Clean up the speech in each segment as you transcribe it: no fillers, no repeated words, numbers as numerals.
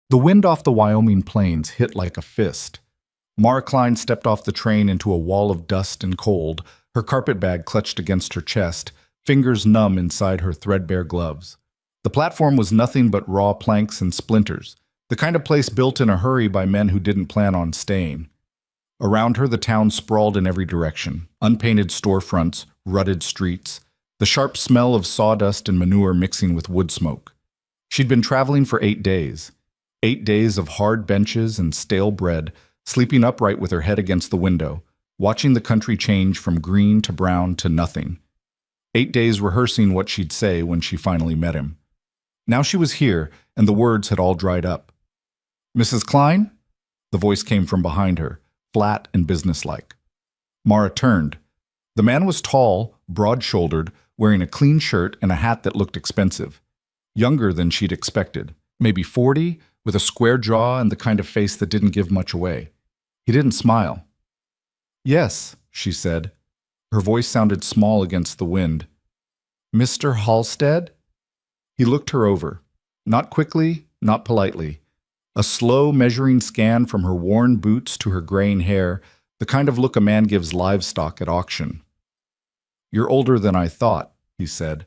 The wind off the Wyoming plains hit like a fist. Mara Klein stepped off the train into a wall of dust and cold, her carpet bag clutched against her chest, fingers numb inside her threadbare gloves. The platform was nothing but raw planks and splinters, the kind of place built in a hurry by men who didn't plan on staying. Around her, the town sprawled in every direction, unpainted storefronts, rutted streets, the sharp smell of sawdust and manure mixing with wood smoke. She'd been traveling for 8 days. 8 days of hard benches and stale bread, sleeping upright with her head against the window, watching the country change from green to brown to nothing. 8 days rehearsing what she'd say when she finally met him. Now she was here, and the words had all dried up. "Mrs. Klein?" The voice came from behind her, flat and businesslike. Mara turned. The man was tall, broad-shouldered, wearing a clean shirt and a hat that looked expensive. Younger than she'd expected, maybe 40, with a square jaw and the kind of face that didn't give much away. He didn't smile. "Yes," she said. Her voice sounded small against the wind. "Mr. Halstead?" He looked her over. Not quickly, not politely. A slow, measuring scan from her worn boots to her graying hair, the kind of look a man gives livestock at auction. "You're older than I thought," he said.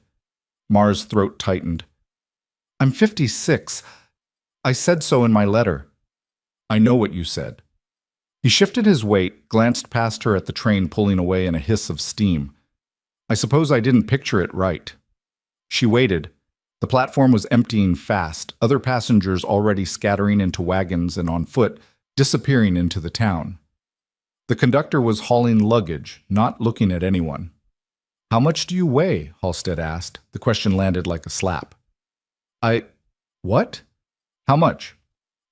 Mara's throat tightened. "I'm 56. I said so in my letter." "I know what you said." He shifted his weight, glanced past her at the train pulling away in a hiss of steam. "I suppose I didn't picture it right." She waited. The platform was emptying fast, other passengers already scattering into wagons and on foot, disappearing into the town. The conductor was hauling luggage, not looking at anyone. "How much do you weigh?" Halstead asked. The question landed like a slap. What? How much?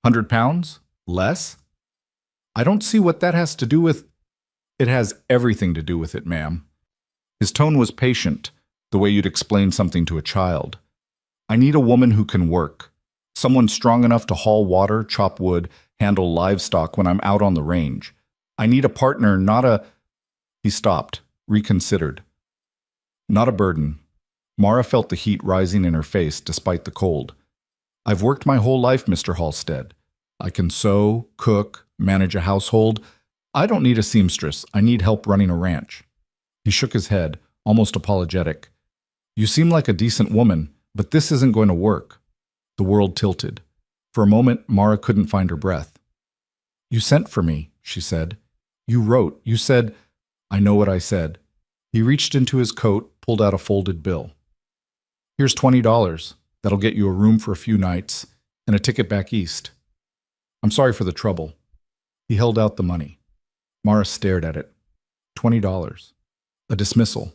100 pounds? Less? I don't see what that has to do with—" "It has everything to do with it, ma'am." His tone was patient, the way you'd explain something to a child. "I need a woman who can work. Someone strong enough to haul water, chop wood, handle livestock when I'm out on the range. I need a partner, not a—" He stopped, reconsidered. "Not a burden." Mara felt the heat rising in her face despite the cold. "I've worked my whole life, Mr. Halstead. I can sew, cook, manage a household. I don't need a seamstress. I need help running a ranch." He shook his head, almost apologetic. "You seem like a decent woman, but this isn't going to work." The world tilted. For a moment, Mara couldn't find her breath. "You sent for me," she said. "You wrote. You said—" "I know what I said." He reached into his coat, pulled out a folded bill. "Here's $20. That'll get you a room for a few nights and a ticket back east. I'm sorry for the trouble." He held out the money. Mara stared at it. $20. A dismissal.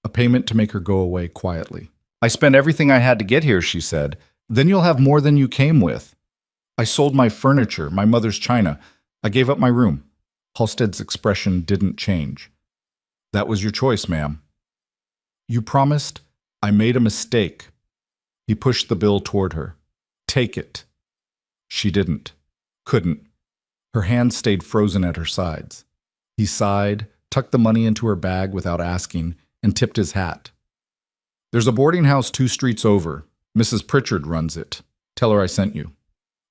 A payment to make her go away quietly. "I spent everything I had to get here," she said. "Then you'll have more than you came with." "I sold my furniture, my mother's china. I gave up my room." Halstead's expression didn't change. "That was your choice, ma'am." "You promised—" "I made a mistake." He pushed the bill toward her. "Take it." She didn't. Couldn't. Her hands stayed frozen at her sides. He sighed, tucked the money into her bag without asking, and tipped his hat. "There's a boarding house 2 streets over. Mrs. Pritchard runs it. Tell her I sent you."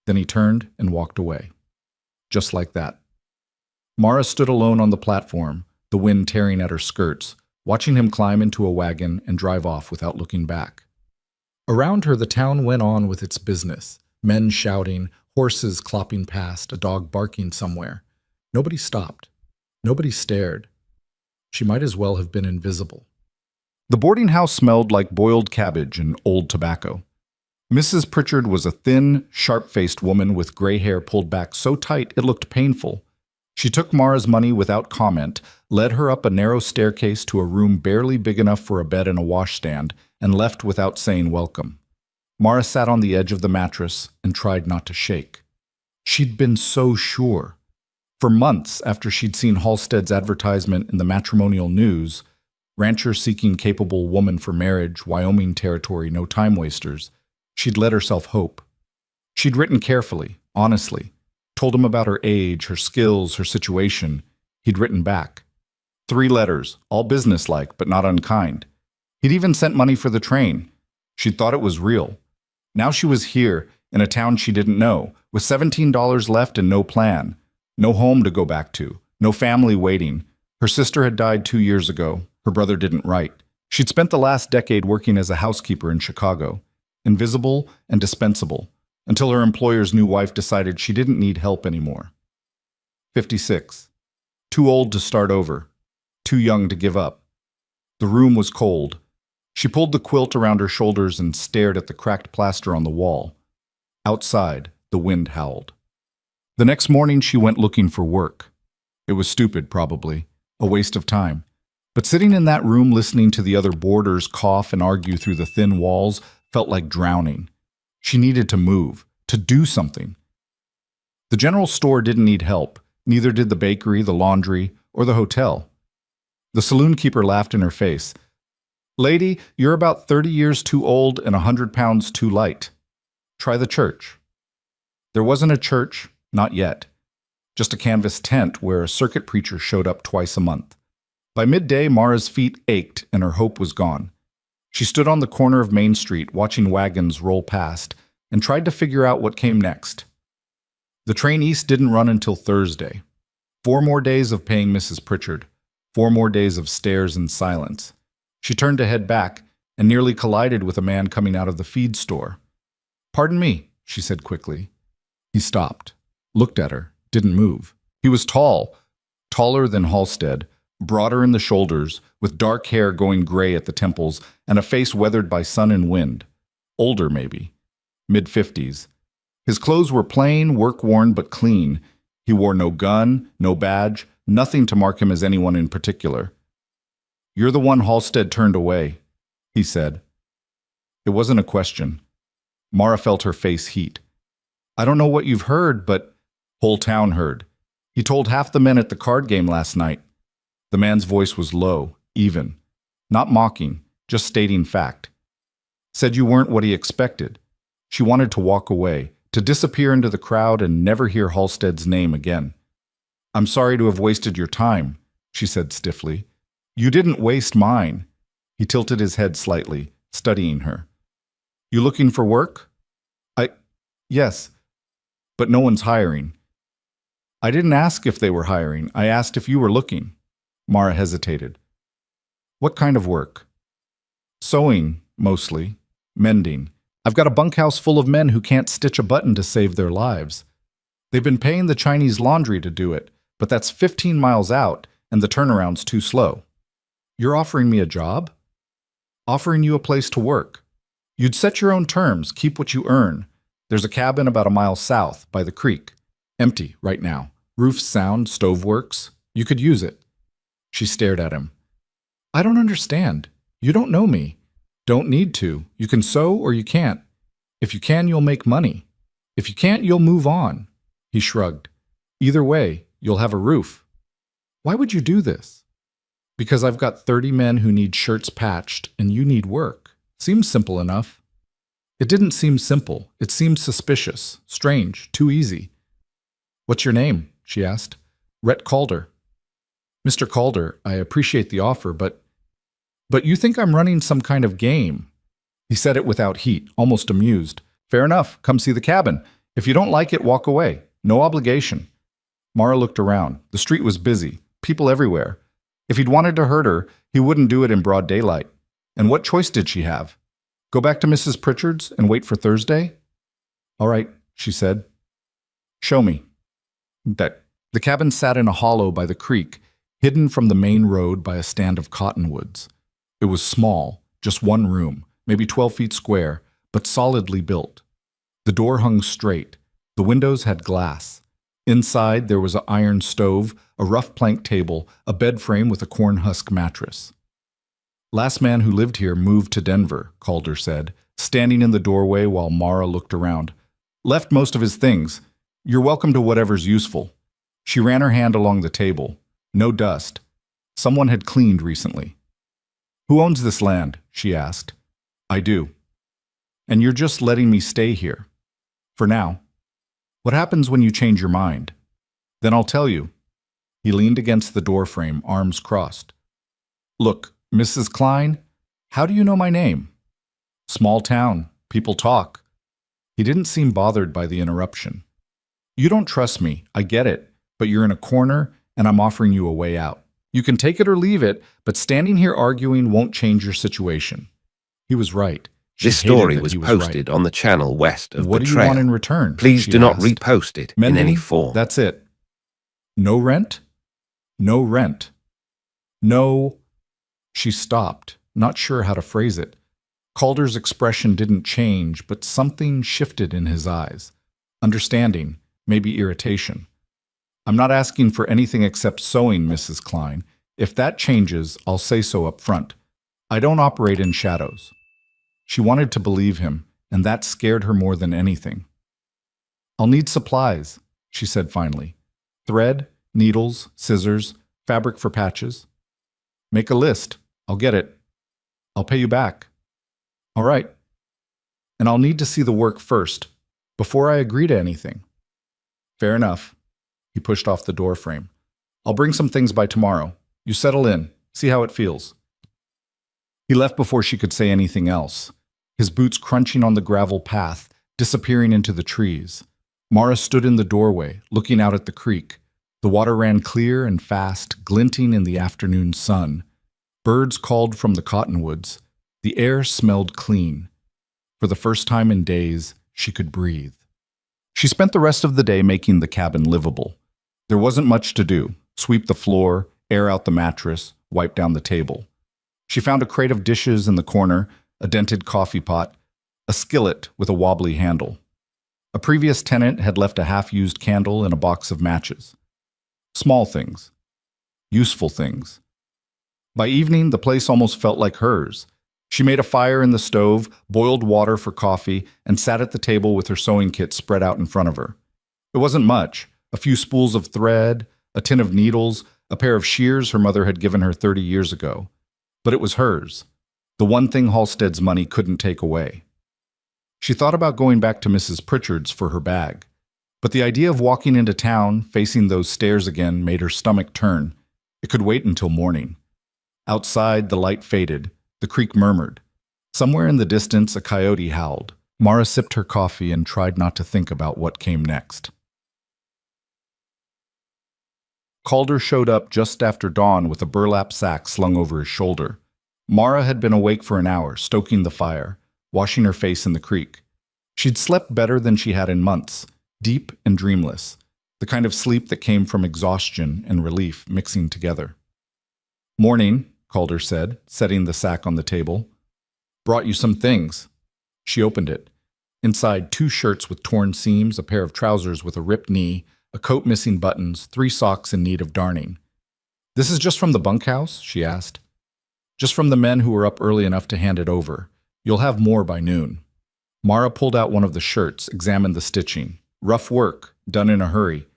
Then he turned and walked away. Just like that. Mara stood alone on the platform, the wind tearing at her skirts, watching him climb into a wagon and drive off without looking back. Around her, the town went on with its business, men shouting, horses clopping past, a dog barking somewhere. Nobody stopped. Nobody stared. She might as well have been invisible. The boarding house smelled like boiled cabbage and old tobacco. Mrs. Pritchard was a thin, sharp-faced woman with gray hair pulled back so tight it looked painful. She took Mara's money without comment, led her up a narrow staircase to a room barely big enough for a bed and a washstand, and left without saying welcome. Mara sat on the edge of the mattress and tried not to shake. She'd been so sure. For months after she'd seen Halstead's advertisement in the matrimonial news, rancher seeking capable woman for marriage, Wyoming territory, no time wasters, she'd let herself hope. She'd written carefully, honestly, told him about her age, her skills, her situation. He'd written back. 3 letters, all businesslike but not unkind. He'd even sent money for the train. She'd thought it was real. Now she was here, in a town she didn't know, with $17 left and no plan. No home to go back to, no family waiting. Her sister had died 2 years ago. Her brother didn't write. She'd spent the last decade working as a housekeeper in Chicago, invisible and dispensable, until her employer's new wife decided she didn't need help anymore. 56. Too old to start over. Too young to give up. The room was cold. She pulled the quilt around her shoulders and stared at the cracked plaster on the wall. Outside, the wind howled. The next morning, she went looking for work. It was stupid, probably, a waste of time. But sitting in that room listening to the other boarders cough and argue through the thin walls felt like drowning. She needed to move, to do something. The general store didn't need help, neither did the bakery, the laundry, or the hotel. The saloon keeper laughed in her face. "Lady, you're about 30 years too old and 100 pounds too light. Try the church." There wasn't a church, not yet. Just a canvas tent where a circuit preacher showed up twice a month. By midday, Mara's feet ached and her hope was gone. She stood on the corner of Main Street watching wagons roll past and tried to figure out what came next. The train east didn't run until Thursday. 4 more days of paying Mrs. Pritchard. 4 more days of stares and silence. She turned to head back and nearly collided with a man coming out of the feed store. "Pardon me," she said quickly. He stopped, looked at her, didn't move. He was tall, taller than Halstead, broader in the shoulders, with dark hair going gray at the temples and a face weathered by sun and wind. Older, maybe. Mid-50s. His clothes were plain, work-worn, but clean. He wore no gun, no badge, nothing to mark him as anyone in particular. "You're the one Halstead turned away," he said. It wasn't a question. Mara felt her face heat. "I don't know what you've heard, but—" "Whole town heard. He told half the men at the card game last night." The man's voice was low, even. Not mocking, just stating fact. "Said you weren't what he expected." She wanted to walk away, to disappear into the crowd and never hear Halstead's name again. "I'm sorry to have wasted your time," she said stiffly. "You didn't waste mine." He tilted his head slightly, studying her. "You looking for work?" Yes, but no one's hiring." "I didn't ask if they were hiring. I asked if you were looking." Mara hesitated. "What kind of work?" "Sewing, mostly. Mending. I've got a bunkhouse full of men who can't stitch a button to save their lives. They've been paying the Chinese laundry to do it, but that's 15 miles out, and the turnaround's too slow." "You're offering me a job?" "Offering you a place to work. You'd set your own terms, keep what you earn. There's a cabin about a mile south, by the creek. Empty right now. Roof's sound, stove works. You could use it." She stared at him. "I don't understand. You don't know me. Don't need to. You can sew or you can't. If you can, you'll make money. If you can't, you'll move on." He shrugged. "Either way, you'll have a roof." "Why would you do this?" "Because I've got 30 men who need shirts patched, and you need work. Seems simple enough." It didn't seem simple. It seemed suspicious, strange, too easy. "What's your name?" she asked. "Rhett Calder." "Mr. Calder, I appreciate the offer, but you think I'm running some kind of game." He said it without heat, almost amused. "Fair enough. Come see the cabin. If you don't like it, walk away. No obligation." Mara looked around. The street was busy. People everywhere. If he'd wanted to hurt her, he wouldn't do it in broad daylight. And what choice did she have? Go back to Mrs. Pritchard's and wait for Thursday? "All right," she said. "Show me." The cabin sat in a hollow by the creek, hidden from the main road by a stand of cottonwoods. It was small, just one room, maybe 12 feet square, but solidly built. The door hung straight. The windows had glass. Inside, there was an iron stove, a rough plank table, a bed frame with a corn husk mattress. "Last man who lived here moved to Denver," Calder said, standing in the doorway while Mara looked around. "Left most of his things. You're welcome to whatever's useful." She ran her hand along the table. No dust. Someone had cleaned recently. "Who owns this land?" she asked. "I do." "And you're just letting me stay here?" "For now." "What happens when you change your mind?" "Then I'll tell you." He leaned against the doorframe, arms crossed. "Look, Mrs. Klein, how do you know my name?" "Small town. People talk." He didn't seem bothered by the interruption. You don't trust me, I get it, but you're in a corner and I'm offering you a way out. You can take it or leave it, but standing here arguing won't change your situation. He was right. She This hated story that was he posted right. on the channel west of What the do you want in trail. return? Please she do not asked. repost it in Mending? any form. That's it. No rent? No rent. No. She stopped, not sure how to phrase it. Calder's expression didn't change, but something shifted in his eyes. Understanding, maybe irritation. I'm not asking for anything except sewing, Mrs. Klein. If that changes, I'll say so up front. I don't operate in shadows. She wanted to believe him, and that scared her more than anything. I'll need supplies, she said finally. Thread, needles, scissors, fabric for patches. Make a list. I'll get it. I'll pay you back. All right. And I'll need to see the work first, before I agree to anything. Fair enough. He pushed off the door frame. I'll bring some things by tomorrow. You settle in. See how it feels. He left before she could say anything else, his boots crunching on the gravel path, disappearing into the trees. Mara stood in the doorway, looking out at the creek. The water ran clear and fast, glinting in the afternoon sun. Birds called from the cottonwoods. The air smelled clean. For the first time in days, she could breathe. She spent the rest of the day making the cabin livable. There wasn't much to do. Sweep the floor, air out the mattress, wipe down the table. She found a crate of dishes in the corner, a dented coffee pot, a skillet with a wobbly handle. A previous tenant had left a half-used candle and a box of matches. Small things. Useful things. By evening, the place almost felt like hers. She made a fire in the stove, boiled water for coffee, and sat at the table with her sewing kit spread out in front of her. It wasn't much. A few spools of thread, a tin of needles, a pair of shears her mother had given her 30 years ago. But it was hers. The one thing Halstead's money couldn't take away. She thought about going back to Mrs. Pritchard's for her bag. But the idea of walking into town, facing those stairs again, made her stomach turn. It could wait until morning. Outside, the light faded. The creek murmured. Somewhere in the distance, a coyote howled. Mara sipped her coffee and tried not to think about what came next. Calder showed up just after dawn with a burlap sack slung over his shoulder. Mara had been awake for an hour, stoking the fire, washing her face in the creek. She'd slept better than she had in months, deep and dreamless, the kind of sleep that came from exhaustion and relief mixing together. Morning, Calder said, setting the sack on the table. Brought you some things. She opened it. Inside, 2 shirts with torn seams, a pair of trousers with a ripped knee, a coat missing buttons, 3 socks in need of darning. This is just from the bunkhouse? She asked. Just from the men who were up early enough to hand it over. You'll have more by noon. Mara pulled out one of the shirts, examined the stitching. Rough work, done in a hurry.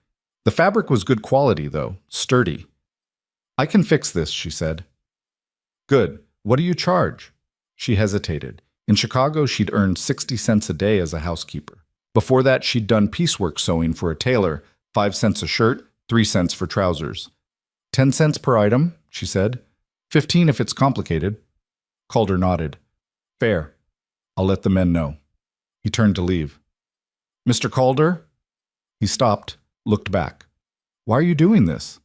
The fabric was good quality, though, sturdy. I can fix this, she said. Good. What do you charge? She hesitated. In Chicago, she'd earned 60 cents a day as a housekeeper. Before that, she'd done piecework sewing for a tailor, 5 cents a shirt, 3 cents for trousers. 10 cents per item, she said. 15 if it's complicated. Calder nodded. Fair. I'll let the men know. He turned to leave. Mr. Calder? He stopped, looked back. Why are you doing this?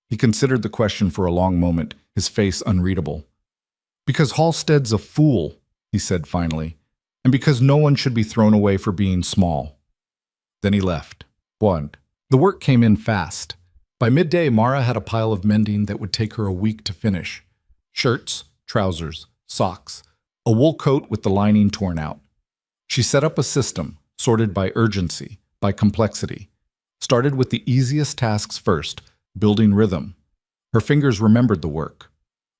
He considered the question for a long moment, his face unreadable. Because Halstead's a fool, he said finally, and because no one should be thrown away for being small. Then he left. 1. The work came in fast. By midday, Mara had a pile of mending that would take her a week to finish. Shirts, trousers, socks, a wool coat with the lining torn out. She set up a system, sorted by urgency, by complexity. Started with the easiest tasks first, building rhythm. Her fingers remembered the work.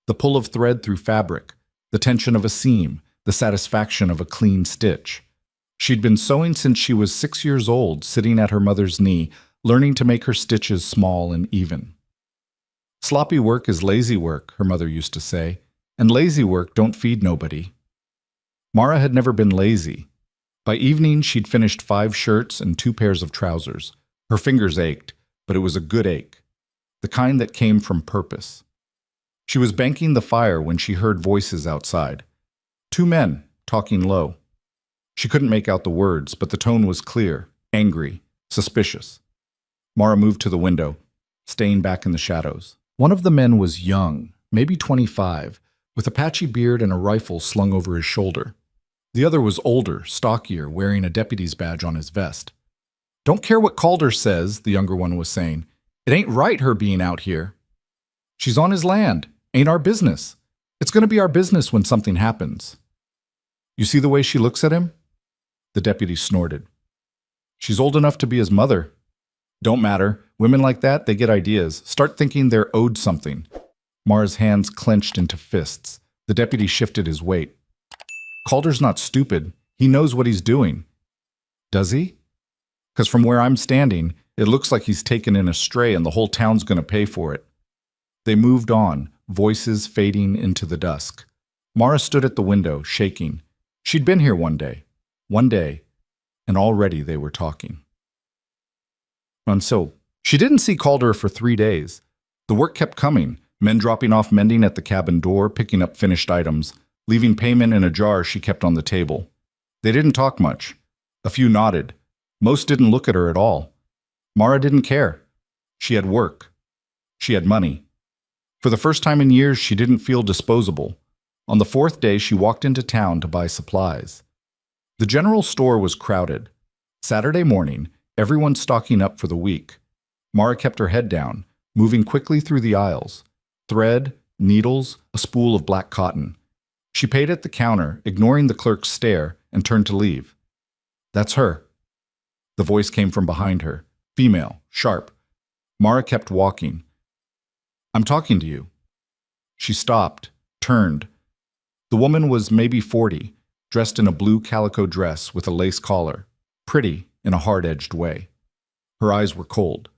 The pull of thread through fabric, the tension of a seam, the satisfaction of a clean stitch. She'd been sewing since she was 6 years old, sitting at her mother's knee, learning to make her stitches small and even. Sloppy work is lazy work, her mother used to say, and lazy work don't feed nobody. Mara had never been lazy. By evening, she'd finished 5 shirts and 2 pairs of trousers. Her fingers ached, but it was a good ache, the kind that came from purpose. She was banking the fire when she heard voices outside. 2 men, talking low. She couldn't make out the words, but the tone was clear, angry, suspicious. Mara moved to the window, staying back in the shadows. One of the men was young, maybe 25, with a patchy beard and a rifle slung over his shoulder. The other was older, stockier, wearing a deputy's badge on his vest. "Don't care what Calder says," the younger one was saying. "It ain't right her being out here. She's on his land. Ain't our business. It's going to be our business when something happens." "You see the way she looks at him?" The deputy snorted. "She's old enough to be his mother." "Don't matter. Women like that, they get ideas. Start thinking they're owed something." Mara's hands clenched into fists. The deputy shifted his weight. "Calder's not stupid. He knows what he's doing." "Does he? Because from where I'm standing, it looks like he's taken in a stray and the whole town's going to pay for it." They moved on, voices fading into the dusk. Mara stood at the window, shaking. She'd been here one day, and already they were talking. And so, she didn't see Calder for 3 days. The work kept coming, men dropping off mending at the cabin door, picking up finished items, leaving payment in a jar she kept on the table. They didn't talk much. A few nodded. Most didn't look at her at all. Mara didn't care. She had work. She had money. For the first time in years, she didn't feel disposable. On the 4th day, she walked into town to buy supplies. The general store was crowded. Saturday morning, everyone stocking up for the week. Mara kept her head down, moving quickly through the aisles. Thread, needles, a spool of black cotton. She paid at the counter, ignoring the clerk's stare, and turned to leave. "That's her." The voice came from behind her, female, sharp. Mara kept walking. "I'm talking to you." She stopped, turned. The woman was maybe 40, dressed in a blue calico dress with a lace collar, pretty in a hard-edged way. Her eyes were cold.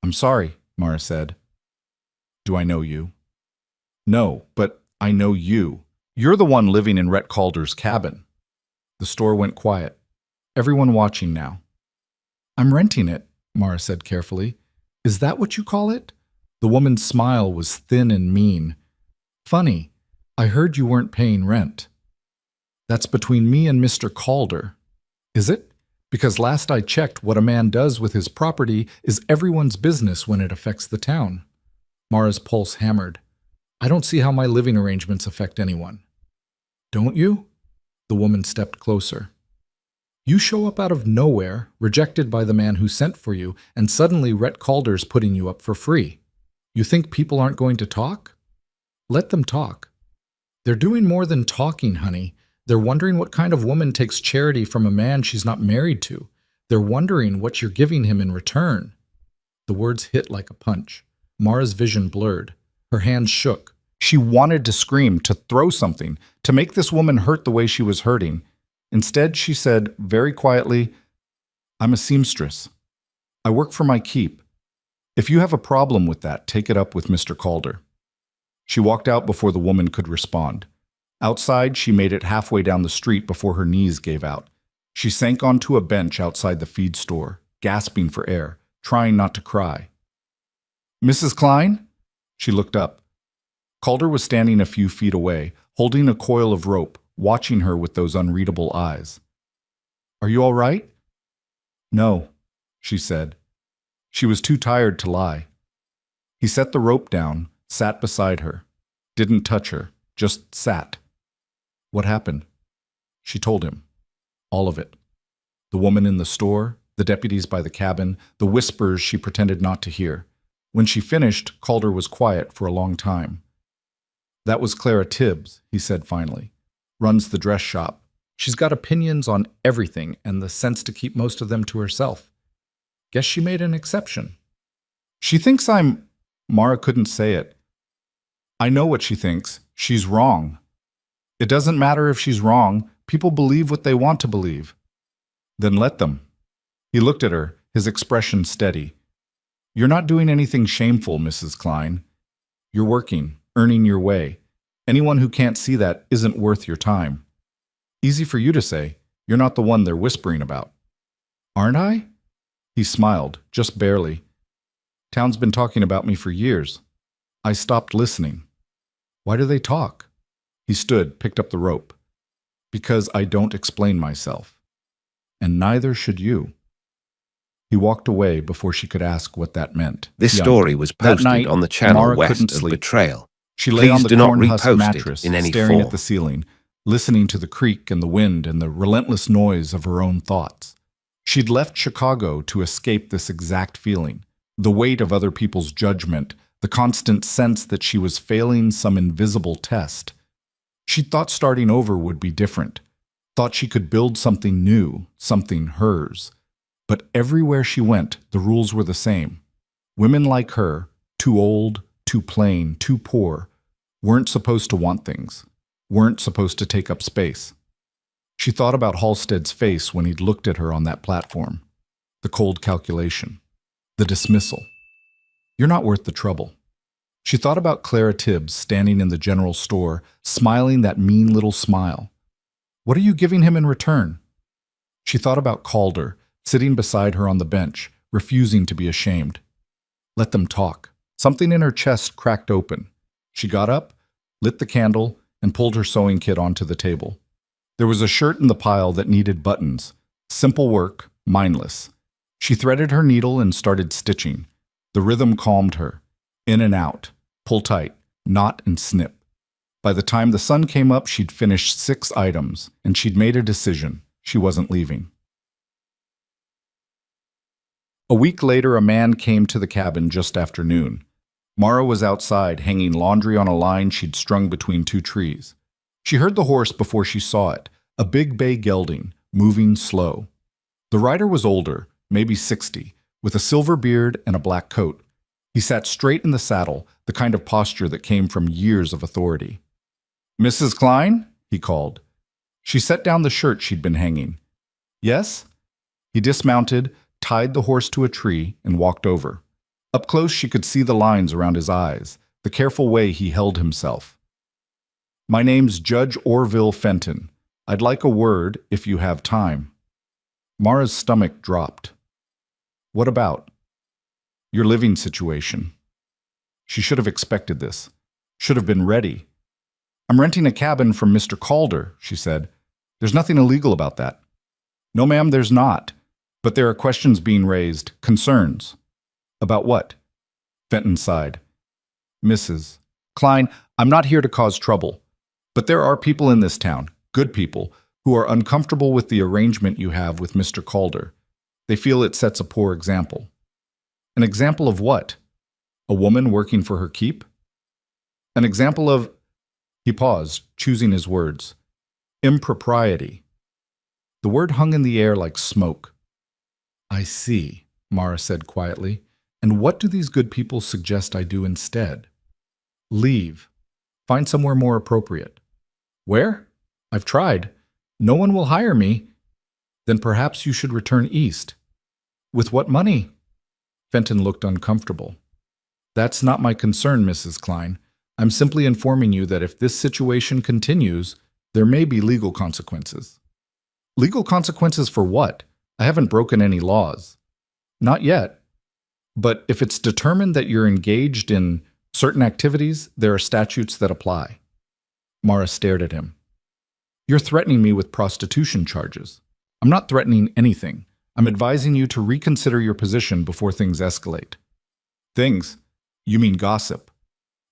"I'm sorry," Mara said. "Do I know you?" "No, but I know you. You're the one living in Rhett Calder's cabin." The store went quiet. Everyone watching now. "I'm renting it," Mara said carefully. "Is that what you call it?" The woman's smile was thin and mean. "Funny. I heard you weren't paying rent." "That's between me and Mr. Calder." "Is it? Because last I checked, what a man does with his property is everyone's business when it affects the town." Mara's pulse hammered. "I don't see how my living arrangements affect anyone." "Don't you?" The woman stepped closer. "You show up out of nowhere, rejected by the man who sent for you, and suddenly Rhett Calder's putting you up for free. You think people aren't going to talk? Let them talk. They're doing more than talking, honey. They're wondering what kind of woman takes charity from a man she's not married to. They're wondering what you're giving him in return." The words hit like a punch. Mara's vision blurred. Her hands shook. She wanted to scream, to throw something, to make this woman hurt the way she was hurting. Instead, she said, very quietly, "I'm a seamstress. I work for my keep. If you have a problem with that, take it up with Mr. Calder." She walked out before the woman could respond. Outside, she made it halfway down the street before her knees gave out. She sank onto a bench outside the feed store, gasping for air, trying not to cry. "Mrs. Klein?" She looked up. Calder was standing a few feet away, holding a coil of rope, watching her with those unreadable eyes. "Are you all right?" "No," she said. She was too tired to lie. He set the rope down, sat beside her, didn't touch her, just sat. "What happened?" She told him. All of it. The woman in the store, the deputies by the cabin, the whispers she pretended not to hear. When she finished, Calder was quiet for a long time. "That was Clara Tibbs," he said finally. "Runs the dress shop. She's got opinions on everything and the sense to keep most of them to herself. Guess she made an exception." "She thinks I'm—" Mara couldn't say it. "I know what she thinks. She's wrong." "It doesn't matter if she's wrong. People believe what they want to believe." "Then let them." He looked at her, his expression steady. "You're not doing anything shameful, Mrs. Klein. You're working, earning your way. Anyone who can't see that isn't worth your time. Easy for you to say. You're not the one they're whispering about." "Aren't I?" He smiled, just barely. "Town's been talking about me for years. I stopped listening." "Why do they talk?" He stood, picked up the rope. Because I don't explain myself. And neither should you. He walked away before she could ask what that meant. This Yawned. story was That posted night, on the channel Mara West couldn't of sleep. Betrayal. She lay on Please the do not corn-husk repost it mattress, in any staring form. at the ceiling, listening to the creak and the wind and the relentless noise of her own thoughts. She'd left Chicago to escape this exact feeling, the weight of other people's judgment, the constant sense that she was failing some invisible test. She thought starting over would be different, thought she could build something new, something hers. But everywhere she went, the rules were the same. Women like her, too old, too plain, too poor, weren't supposed to want things, weren't supposed to take up space. She thought about Halstead's face when he'd looked at her on that platform. The cold calculation. The dismissal. You're not worth the trouble. She thought about Clara Tibbs standing in the general store, smiling that mean little smile. What are you giving him in return? She thought about Calder, sitting beside her on the bench, refusing to be ashamed. Let them talk. Something in her chest cracked open. She got up, lit the candle, and pulled her sewing kit onto the table. There was a shirt in the pile that needed buttons. Simple work, mindless. She threaded her needle and started stitching. The rhythm calmed her. In and out. Pull tight. Knot and snip. By the time the sun came up, she'd finished 6 items, and she'd made a decision. She wasn't leaving. A week later, a man came to the cabin just after noon. Mara was outside, hanging laundry on a line she'd strung between 2 trees. She heard the horse before she saw it, a big bay gelding, moving slow. The rider was older, maybe 60, with a silver beard and a black coat. He sat straight in the saddle, the kind of posture that came from years of authority. "Mrs. Klein?" he called. She set down the shirt she'd been hanging. "Yes?" He dismounted, tied the horse to a tree, and walked over. Up close she could see the lines around his eyes, the careful way he held himself. "My name's Judge Orville Fenton. I'd like a word, if you have time." Mara's stomach dropped. "What about?" "Your living situation." She should have expected this. Should have been ready. "I'm renting a cabin from Mr. Calder," she said. "There's nothing illegal about that." "No, ma'am, there's not. But there are questions being raised, concerns." "About what?" Fenton sighed. "Mrs. Klein, I'm not here to cause trouble. But there are people in this town, good people, who are uncomfortable with the arrangement you have with Mr. Calder. They feel it sets a poor example." "An example of what? A woman working for her keep?" "An example of—" He paused, choosing his words. "Impropriety." The word hung in the air like smoke. "I see," Mara said quietly. "And what do these good people suggest I do instead?" "Leave. Find somewhere more appropriate." "Where? I've tried. No one will hire me." "Then perhaps you should return east." "With what money?" Fenton looked uncomfortable. "That's not my concern, Mrs. Klein. I'm simply informing you that if this situation continues, there may be legal consequences." "Legal consequences for what? I haven't broken any laws." "Not yet. But if it's determined that you're engaged in certain activities, there are statutes that apply." Mara stared at him. "You're threatening me with prostitution charges." "I'm not threatening anything. I'm advising you to reconsider your position before things escalate." "Things? You mean gossip."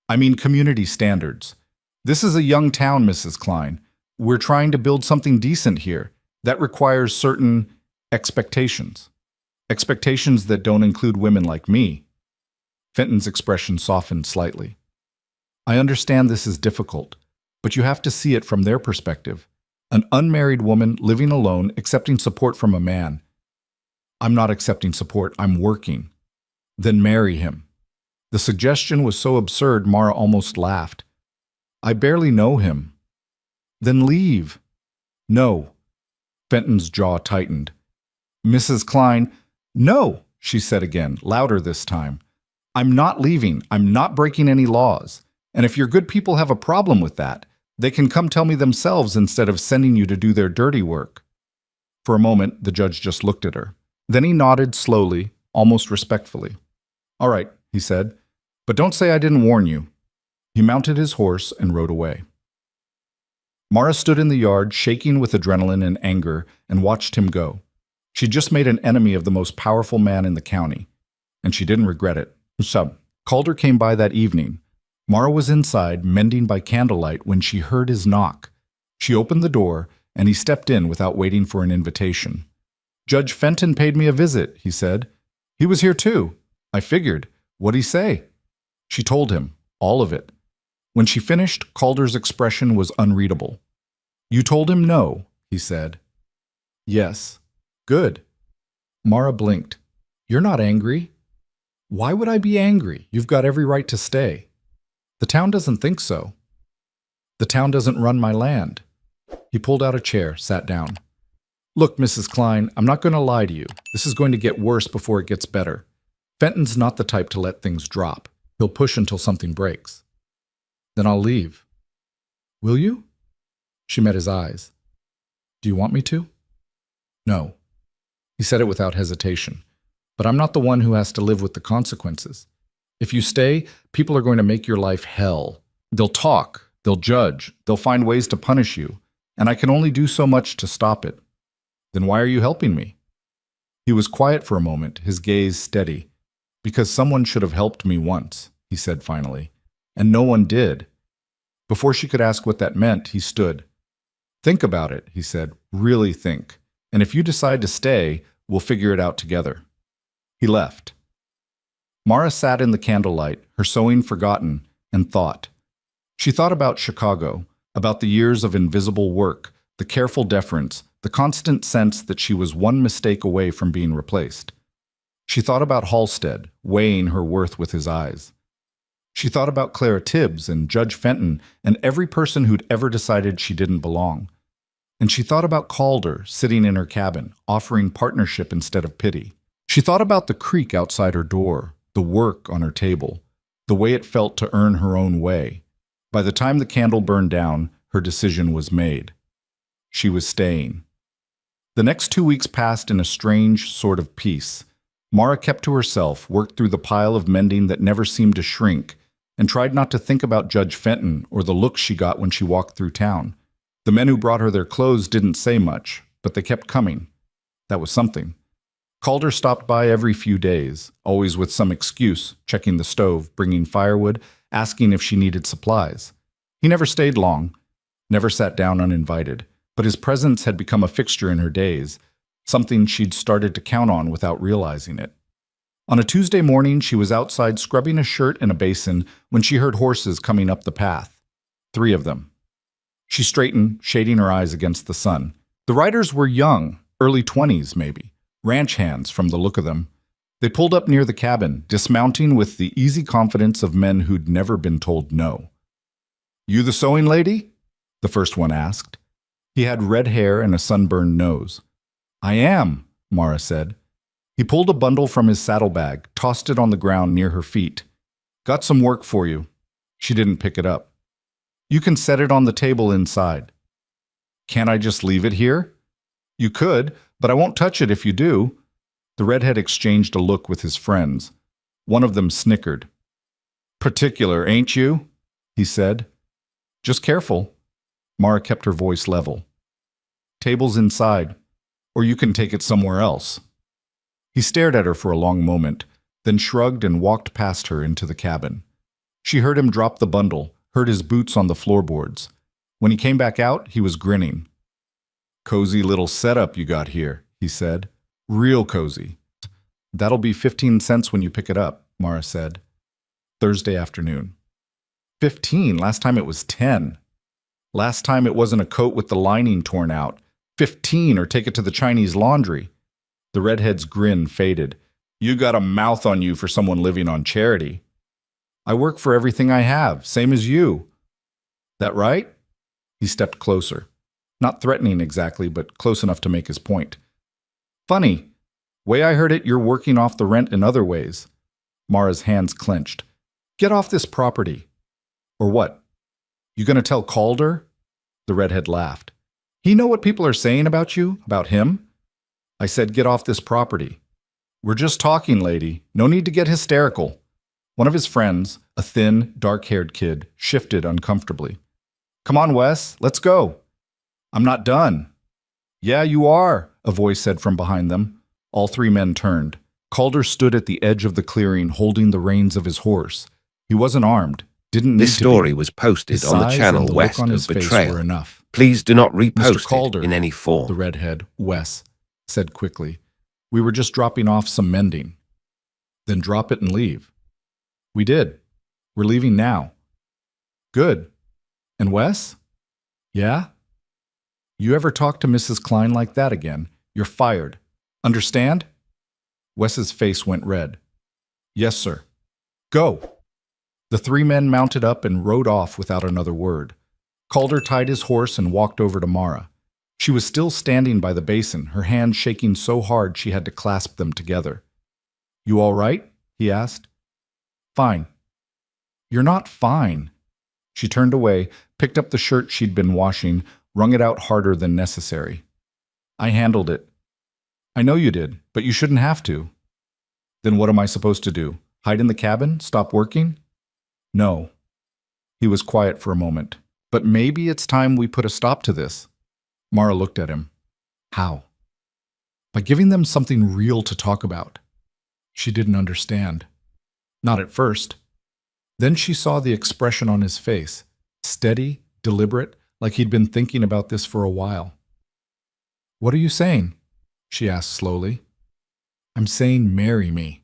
"I mean community standards. This is a young town, Mrs. Klein. We're trying to build something decent here. That requires certain expectations. Expectations that don't include women like me." Fenton's expression softened slightly. "I understand this is difficult, but you have to see it from their perspective. An unmarried woman living alone, accepting support from a man. I'm not accepting support, I'm working. Then marry him." The suggestion was so absurd, Mara almost laughed. "I barely know him." "Then leave." "No." Fenton's jaw tightened. "Mrs. Klein—" "No," she said again, louder this time. "I'm not leaving. I'm not breaking any laws. And if your good people have a problem with that, they can come tell me themselves instead of sending you to do their dirty work." For a moment, the judge just looked at her. Then he nodded slowly, almost respectfully. "All right," he said, "but don't say I didn't warn you." He mounted his horse and rode away. Mara stood in the yard, shaking with adrenaline and anger, and watched him go. She'd just made an enemy of the most powerful man in the county, and she didn't regret it. So, Calder came by that evening. Mara was inside, mending by candlelight, when she heard his knock. She opened the door, and he stepped in without waiting for an invitation. "Judge Fenton paid me a visit," he said. "He was here too. I figured. What'd he say?" She told him, all of it. When she finished, Calder's expression was unreadable. "You told him no," he said. "Yes." "Good." Mara blinked. "You're not angry." "Why would I be angry? You've got every right to stay." "The town doesn't think so." "The town doesn't run my land." He pulled out a chair, sat down. "Look, Mrs. Klein, I'm not going to lie to you. This is going to get worse before it gets better. Fenton's not the type to let things drop. He'll push until something breaks." "Then I'll leave." "Will you?" She met his eyes. "Do you want me to?" "No." He said it without hesitation. "But I'm not the one who has to live with the consequences. If you stay, people are going to make your life hell. They'll talk, they'll judge, they'll find ways to punish you, and I can only do so much to stop it." "Then why are you helping me?" He was quiet for a moment, his gaze steady. "Because someone should have helped me once," he said finally, "and no one did." Before she could ask what that meant, he stood. "Think about it," he said. "Really think. And if you decide to stay, we'll figure it out together." He left. Mara sat in the candlelight, her sewing forgotten, and thought. She thought about Chicago, about the years of invisible work, the careful deference, the constant sense that she was one mistake away from being replaced. She thought about Halstead, weighing her worth with his eyes. She thought about Clara Tibbs and Judge Fenton and every person who'd ever decided she didn't belong. And she thought about Calder, sitting in her cabin, offering partnership instead of pity. She thought about the creak outside her door, the work on her table, the way it felt to earn her own way. By the time the candle burned down, her decision was made. She was staying. The next 2 weeks passed in a strange sort of peace. Mara kept to herself, worked through the pile of mending that never seemed to shrink, and tried not to think about Judge Fenton or the looks she got when she walked through town. The men who brought her their clothes didn't say much, but they kept coming. That was something. Calder stopped by every few days, always with some excuse, checking the stove, bringing firewood, asking if she needed supplies. He never stayed long, never sat down uninvited, but his presence had become a fixture in her days, something she'd started to count on without realizing it. On a Tuesday morning, she was outside scrubbing a shirt in a basin when she heard horses coming up the path. 3 of them. She straightened, shading her eyes against the sun. The riders were young, early 20s maybe, ranch hands from the look of them. They pulled up near the cabin, dismounting with the easy confidence of men who'd never been told no. "You the sewing lady?" the first one asked. He had red hair and a sunburned nose. "I am," Mara said. He pulled a bundle from his saddlebag, tossed it on the ground near her feet. "Got some work for you." She didn't pick it up. "You can set it on the table inside." "Can't I just leave it here?" "You could, but I won't touch it if you do." The redhead exchanged a look with his friends. One of them snickered. "Particular, ain't you?" he said. "Just careful." Mara kept her voice level. "Table's inside, or you can take it somewhere else." He stared at her for a long moment, then shrugged and walked past her into the cabin. She heard him drop the bundle, heard his boots on the floorboards. When he came back out, he was grinning. "Cozy little setup you got here," he said. "Real cozy." "That'll be 15 cents when you pick it up," Mara said. Thursday afternoon. 15. Last time it was 10. Last time it wasn't a coat with the lining torn out. 15, or take it to the Chinese laundry. The redhead's grin faded. "You got a mouth on you for someone living on charity." "I work for everything I have, same as you." "That right?" He stepped closer. Not threatening exactly, but close enough to make his point. "Funny. Way I heard it, you're working off the rent in other ways." Mara's hands clenched. "Get off this property." "Or what? You gonna tell Calder?" The redhead laughed. "He know what people are saying about you, about him?" I said, "Get off this property." "We're just talking, lady. No need to get hysterical." One of his friends, a thin, dark-haired kid, shifted uncomfortably. Come on, Wes, let's go. I'm not done. Yeah, you are, a voice said from behind them. All three men turned. Calder stood at the edge of the clearing holding the reins of his horse. He wasn't armed, didn't need This to be. story was posted His on the size channel and the west look on of his face Betrayal. were enough. Please do not Mr. repost Calder, it in any the form. redhead, Wes, said quickly. We were just dropping off some mending. Then drop it and leave. We did. We're leaving now. Good. And Wes? Yeah? You ever talk to Mrs. Klein like that again, you're fired. Understand? Wes's face went red. Yes, sir. Go. The three men mounted up and rode off without another word. Calder tied his horse and walked over to Mara. She was still standing by the basin, her hands shaking so hard she had to clasp them together. You all right? He asked. Fine. You're not fine. She turned away, picked up the shirt she'd been washing, wrung it out harder than necessary. I handled it. I know you did, but you shouldn't have to. Then what am I supposed to do? Hide in the cabin? Stop working? No. He was quiet for a moment. But maybe it's time we put a stop to this. Mara looked at him. How? By giving them something real to talk about. She didn't understand. Not at first. Then she saw the expression on his face, steady, deliberate, like he'd been thinking about this for a while. What are you saying? She asked slowly. I'm saying marry me.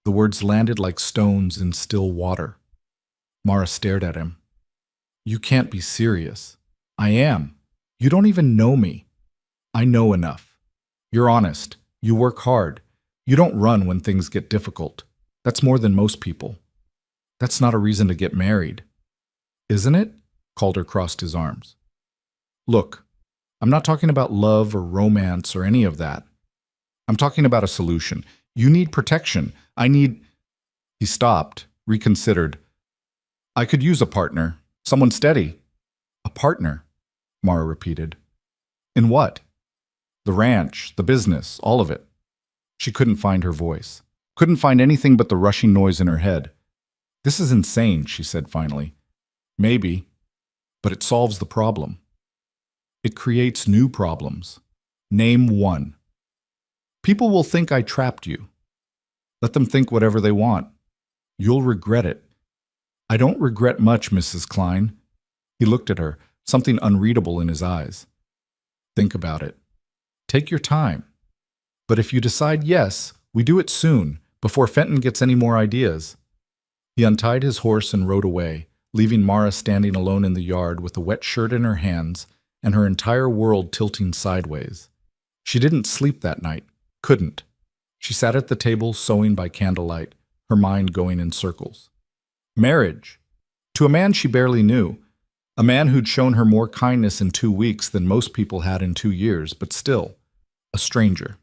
The words landed like stones in still water. Mara stared at him. You can't be serious. I am. You don't even know me. I know enough. You're honest. You work hard. You don't run when things get difficult. That's more than most people. That's not a reason to get married. Isn't it? Calder crossed his arms. Look, I'm not talking about love or romance or any of that. I'm talking about a solution. You need protection. I need... He stopped, reconsidered. I could use a partner. Someone steady. A partner, Mara repeated. In what? The ranch, the business, all of it. She couldn't find her voice. Couldn't find anything but the rushing noise in her head. This is insane, she said finally. Maybe, but it solves the problem. It creates new problems. Name one. People will think I trapped you. Let them think whatever they want. You'll regret it. I don't regret much, Mrs. Klein. He looked at her, something unreadable in his eyes. Think about it. Take your time. But if you decide yes, we do it soon, before Fenton gets any more ideas. He untied his horse and rode away, leaving Mara standing alone in the yard with a wet shirt in her hands and her entire world tilting sideways. She didn't sleep that night. Couldn't. She sat at the table sewing by candlelight, her mind going in circles. Marriage. To a man she barely knew. A man who'd shown her more kindness in 2 weeks than most people had in 2 years, but still, a stranger.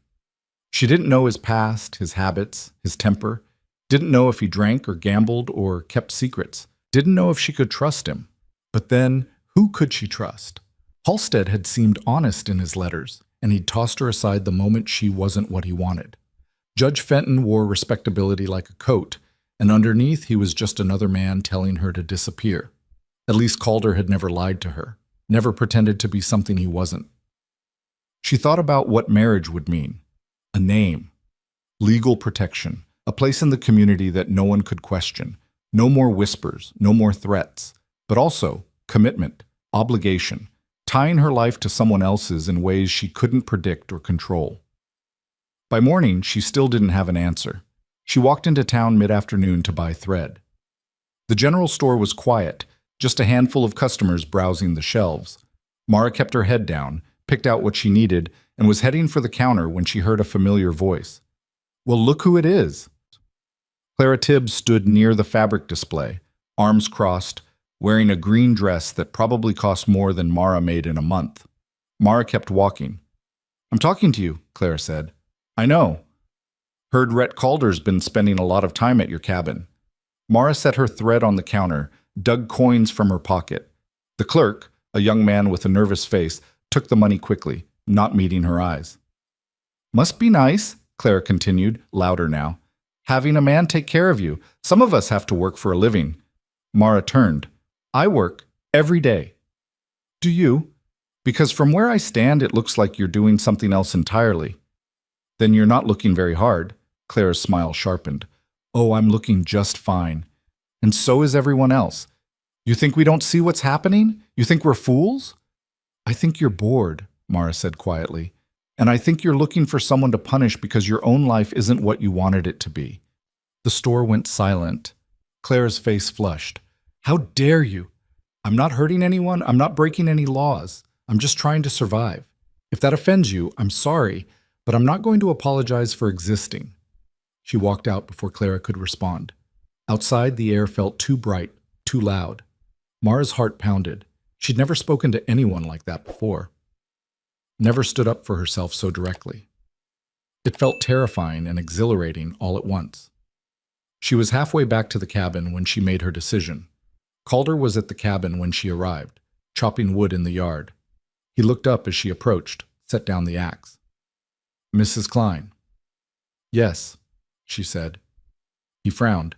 She didn't know his past, his habits, his temper, didn't know if he drank or gambled or kept secrets, didn't know if she could trust him. But then, who could she trust? Halstead had seemed honest in his letters, and he'd tossed her aside the moment she wasn't what he wanted. Judge Fenton wore respectability like a coat, and underneath he was just another man telling her to disappear. At least Calder had never lied to her, never pretended to be something he wasn't. She thought about what marriage would mean. A name, legal protection, a place in the community that no one could question, no more whispers, no more threats, but also commitment, obligation, tying her life to someone else's in ways she couldn't predict or control. By morning, she still didn't have an answer. She walked into town mid-afternoon to buy thread. The general store was quiet, just a handful of customers browsing the shelves. Mara kept her head down, picked out what she needed, and was heading for the counter when she heard a familiar voice. Well, look who it is. Clara Tibbs stood near the fabric display, arms crossed, wearing a green dress that probably cost more than Mara made in a month. Mara kept walking. I'm talking to you, Clara said. I know. Heard Rhett Calder's been spending a lot of time at your cabin. Mara set her thread on the counter, dug coins from her pocket. The clerk, a young man with a nervous face, took the money quickly, not meeting her eyes. Must be nice, Clara continued, louder now. Having a man take care of you. Some of us have to work for a living. Mara turned. I work every day. Do you? Because from where I stand, it looks like you're doing something else entirely. Then you're not looking very hard. Clara's smile sharpened. Oh, I'm looking just fine. And so is everyone else. You think we don't see what's happening? You think we're fools? I think you're bored, Mara said quietly. And I think you're looking for someone to punish because your own life isn't what you wanted it to be. The store went silent. Clara's face flushed. How dare you? I'm not hurting anyone. I'm not breaking any laws. I'm just trying to survive. If that offends you, I'm sorry, but I'm not going to apologize for existing. She walked out before Clara could respond. Outside, the air felt too bright, too loud. Mara's heart pounded. She'd never spoken to anyone like that before. Never stood up for herself so directly. It felt terrifying and exhilarating all at once. She was halfway back to the cabin when she made her decision. Calder was at the cabin when she arrived, chopping wood in the yard. He looked up as she approached, set down the axe. Mrs. Klein. Yes, she said. He frowned.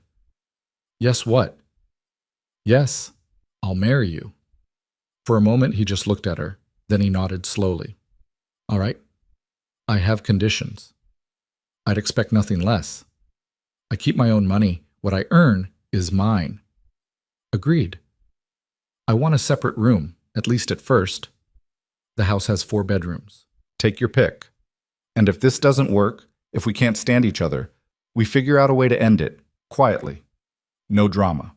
Yes, what? Yes, I'll marry you. For a moment, he just looked at her. Then he nodded slowly. All right. I have conditions. I'd expect nothing less. I keep my own money. What I earn is mine. Agreed. I want a separate room, at least at first. The house has 4 bedrooms. Take your pick. And if this doesn't work, if we can't stand each other, we figure out a way to end it, quietly. No drama.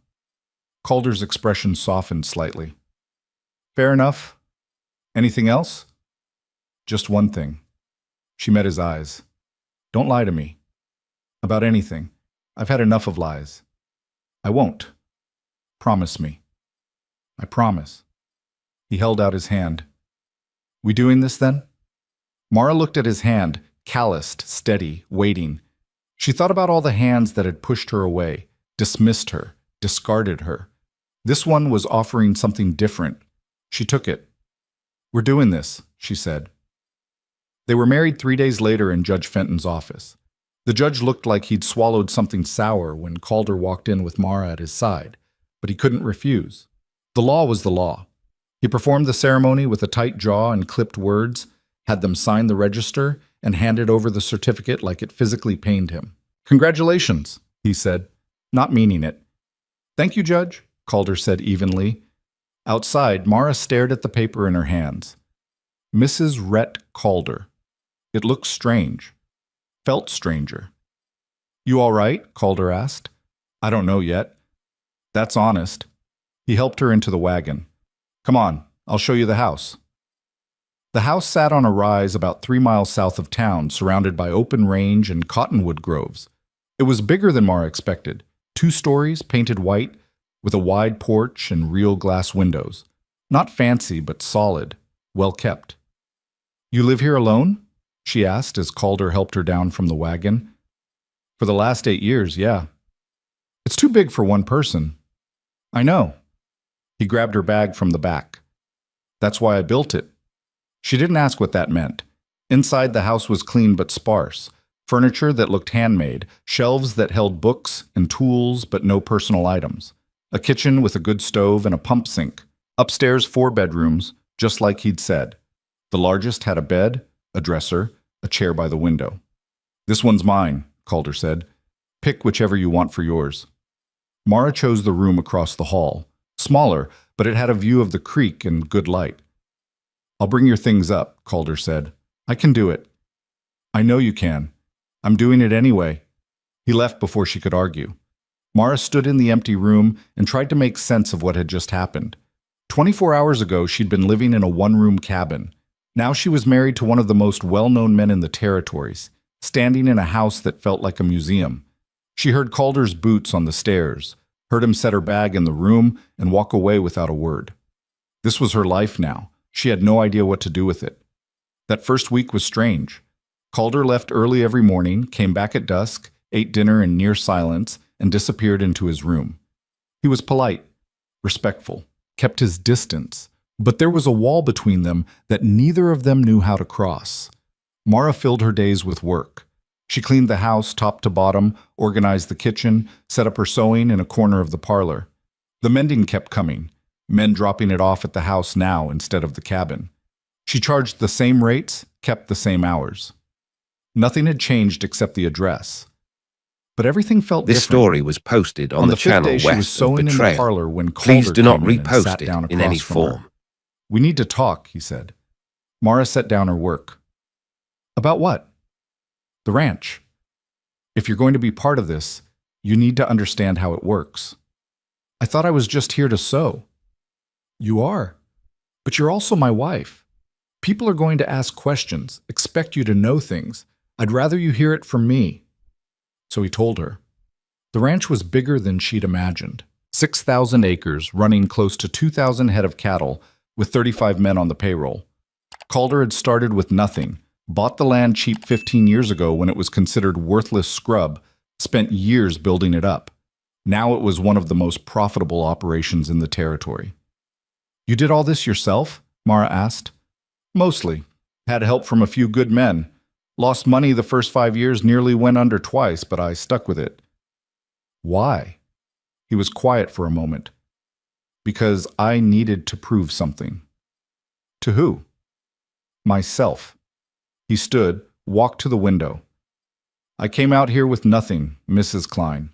Calder's expression softened slightly. Fair enough. Anything else? Just one thing. She met his eyes. Don't lie to me. About anything. I've had enough of lies. I won't. Promise me. I promise. He held out his hand. We doing this then? Mara looked at his hand, calloused, steady, waiting. She thought about all the hands that had pushed her away, dismissed her, discarded her. This one was offering something different. She took it. We're doing this, she said. They were married 3 days later in Judge Fenton's office. The judge looked like he'd swallowed something sour when Calder walked in with Mara at his side, but he couldn't refuse. The law was the law. He performed the ceremony with a tight jaw and clipped words, had them sign the register, and handed over the certificate like it physically pained him. Congratulations, he said, not meaning it. Thank you, Judge, Calder said evenly. Outside, Mara stared at the paper in her hands. Mrs. Rhett Calder. It looked strange. Felt stranger. You all right? Calder asked. I don't know yet. That's honest. He helped her into the wagon. Come on, I'll show you the house. The house sat on a rise about 3 miles south of town, surrounded by open range and cottonwood groves. It was bigger than Mara expected. 2 stories, painted white, with a wide porch and real glass windows. Not fancy, but solid, well kept. You live here alone? She asked as Calder helped her down from the wagon. For the last 8 years, yeah. It's too big for one person. I know. He grabbed her bag from the back. That's why I built it. She didn't ask what that meant. Inside, the house was clean but sparse. Furniture that looked handmade, shelves that held books and tools but no personal items. A kitchen with a good stove and a pump sink. Upstairs, 4 bedrooms, just like he'd said. The largest had a bed, a dresser, a chair by the window. This one's mine, Calder said. Pick whichever you want for yours. Mara chose the room across the hall. Smaller, but it had a view of the creek and good light. I'll bring your things up, Calder said. I can do it. I know you can. I'm doing it anyway. He left before she could argue. Mara stood in the empty room and tried to make sense of what had just happened. 24 hours ago, she'd been living in a one-room cabin. Now she was married to one of the most well-known men in the territories, standing in a house that felt like a museum. She heard Calder's boots on the stairs, heard him set her bag in the room and walk away without a word. This was her life now. She had no idea what to do with it. That first week was strange. Calder left early every morning, came back at dusk, ate dinner in near silence, and disappeared into his room. He was polite, respectful, kept his distance, but there was a wall between them that neither of them knew how to cross. Mara filled her days with work. She cleaned the house top to bottom, organized the kitchen, set up her sewing in a corner of the parlor. The mending kept coming. Men dropping it off at the house now instead of the cabin. She charged the same rates, kept the same hours. Nothing had changed except the address. But everything felt This different. story was posted on the the fifth channel day, she was west of sewing in the Betrayal. parlor when Please Calder do not came in and repost sat it down in across any from her. form. "We need to talk," he said. Mara set down her work. "About what?" "The ranch. If you're going to be part of this, you need to understand how it works." "I thought I was just here to sew." "You are. But you're also my wife. People are going to ask questions, expect you to know things. I'd rather you hear it from me." So he told her. The ranch was bigger than she'd imagined. 6,000 acres, running close to 2,000 head of cattle, with 35 men on the payroll. Calder had started with nothing, bought the land cheap 15 years ago when it was considered worthless scrub, spent years building it up. Now it was one of the most profitable operations in the territory. "You did all this yourself?" Mara asked. "Mostly. Had help from a few good men. Lost money the first 5 years, nearly went under twice, but I stuck with it." "Why?" He was quiet for a moment. "Because I needed to prove something." "To who?" "Myself." He stood, walked to the window. "I came out here with nothing, Mrs. Klein.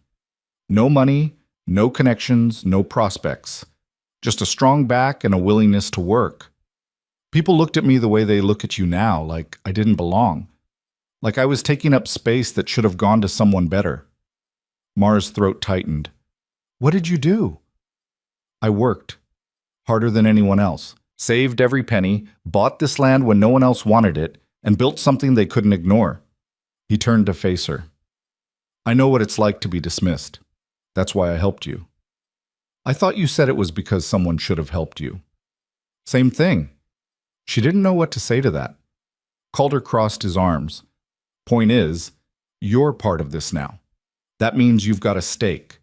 No money, no connections, no prospects. Just a strong back and a willingness to work. People looked at me the way they look at you now, like I didn't belong. Like I was taking up space that should have gone to someone better." Mara's throat tightened. "What did you do?" "I worked. Harder than anyone else. Saved every penny, bought this land when no one else wanted it, and built something they couldn't ignore." He turned to face her. "I know what it's like to be dismissed. That's why I helped you." "I thought you said it was because someone should have helped you." "Same thing." She didn't know what to say to that. Calder crossed his arms. "Point is, you're part of this now. That means you've got a stake.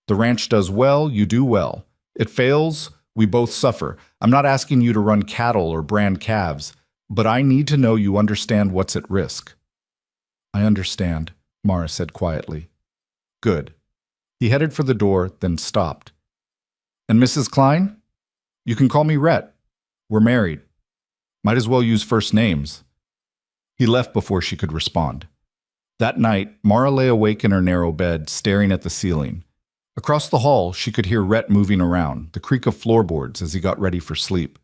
The ranch does well, you do well. It fails, we both suffer. I'm not asking you to run cattle or brand calves, but I need to know you understand what's at risk." "I understand," Mara said quietly. "Good." He headed for the door, then stopped. "And Mrs. Klein? You can call me Rhett. We're married. Might as well use first names." He left before she could respond. That night, Mara lay awake in her narrow bed, staring at the ceiling. Across the hall, she could hear Rhett moving around, the creak of floorboards as he got ready for sleep.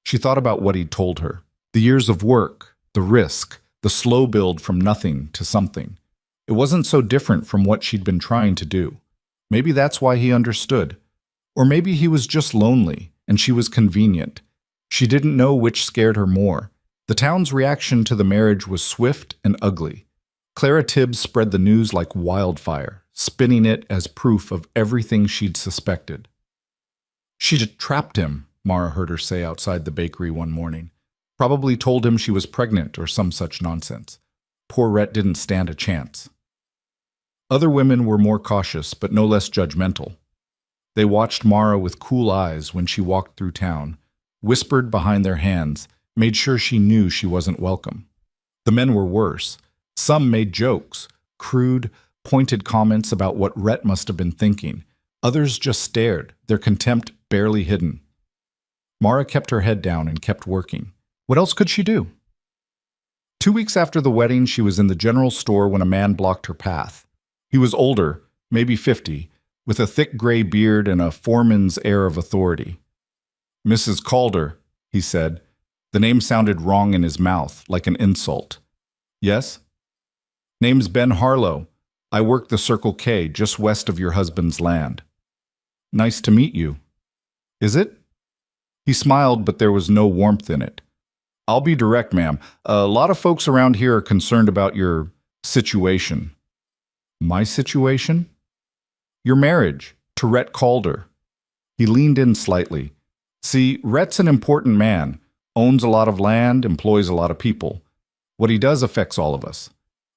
She thought about what he'd told her. The years of work, the risk, the slow build from nothing to something. It wasn't so different from what she'd been trying to do. Maybe that's why he understood. Or maybe he was just lonely, and she was convenient. She didn't know which scared her more. The town's reaction to the marriage was swift and ugly. Clara Tibbs spread the news like wildfire, spinning it as proof of everything she'd suspected. "She'd trapped him," Mara heard her say outside the bakery one morning. "Probably told him she was pregnant or some such nonsense. Poor Rhett didn't stand a chance." Other women were more cautious, but no less judgmental. They watched Mara with cool eyes when she walked through town, whispered behind their hands, made sure she knew she wasn't welcome. The men were worse. Some made jokes, crude, pointed comments about what Rhett must have been thinking. Others just stared, their contempt barely hidden. Mara kept her head down and kept working. What else could she do? 2 weeks after the wedding, she was in the general store when a man blocked her path. He was older, maybe 50, with a thick gray beard and a foreman's air of authority. "Mrs. Calder," he said. The name sounded wrong in his mouth, like an insult. "Yes?" "Name's Ben Harlow. I work the Circle K, just west of your husband's land." "Nice to meet you." "Is it?" He smiled, but there was no warmth in it. "I'll be direct, ma'am. A lot of folks around here are concerned about your situation." "My situation?" "Your marriage to Rhett Calder." He leaned in slightly. "See, Rhett's an important man, owns a lot of land, employs a lot of people. What he does affects all of us.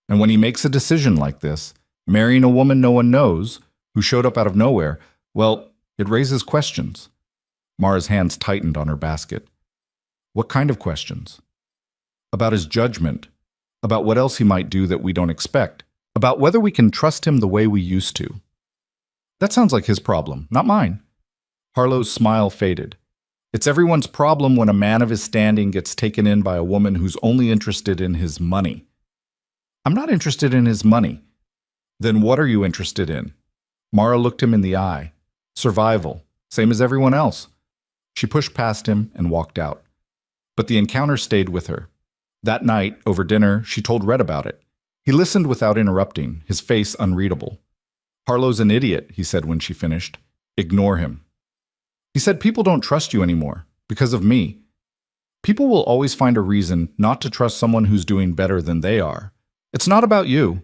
And when he makes a decision like this, marrying a woman no one knows, who showed up out of nowhere, well, it raises questions." Mara's hands tightened on her basket. "What kind of questions?" "About his judgment, about what else he might do that we don't expect, about whether we can trust him the way we used to." "That sounds like his problem, not mine." Harlow's smile faded. It's everyone's problem when a man of his standing gets taken in by a woman who's only interested in his money. I'm not interested in his money. Then what are you interested in? Mara looked him in the eye. Survival, same as everyone else. She pushed past him and walked out. But the encounter stayed with her. That night, over dinner, she told Rhett about it. He listened without interrupting, his face unreadable. Harlow's an idiot, he said when she finished. Ignore him. He said people don't trust you anymore, because of me. People will always find a reason not to trust someone who's doing better than they are. It's not about you.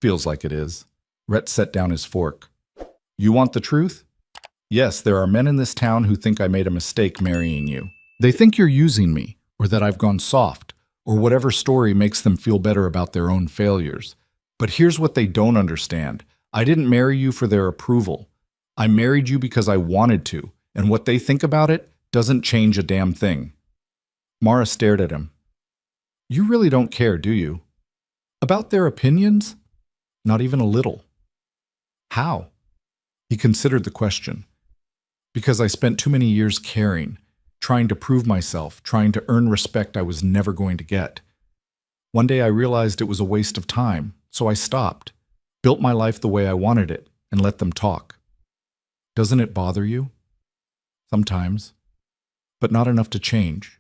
Feels like it is. Rhett set down his fork. You want the truth? Yes, there are men in this town who think I made a mistake marrying you. They think you're using me, or that I've gone soft, or whatever story makes them feel better about their own failures. But here's what they don't understand. I didn't marry you for their approval. I married you because I wanted to, and what they think about it doesn't change a damn thing. Mara stared at him. You really don't care, do you? About their opinions? Not even a little. How? He considered the question. Because I spent too many years caring, trying to prove myself, trying to earn respect I was never going to get. One day I realized it was a waste of time, so I stopped, built my life the way I wanted it, and let them talk. Doesn't it bother you? Sometimes, but not enough to change.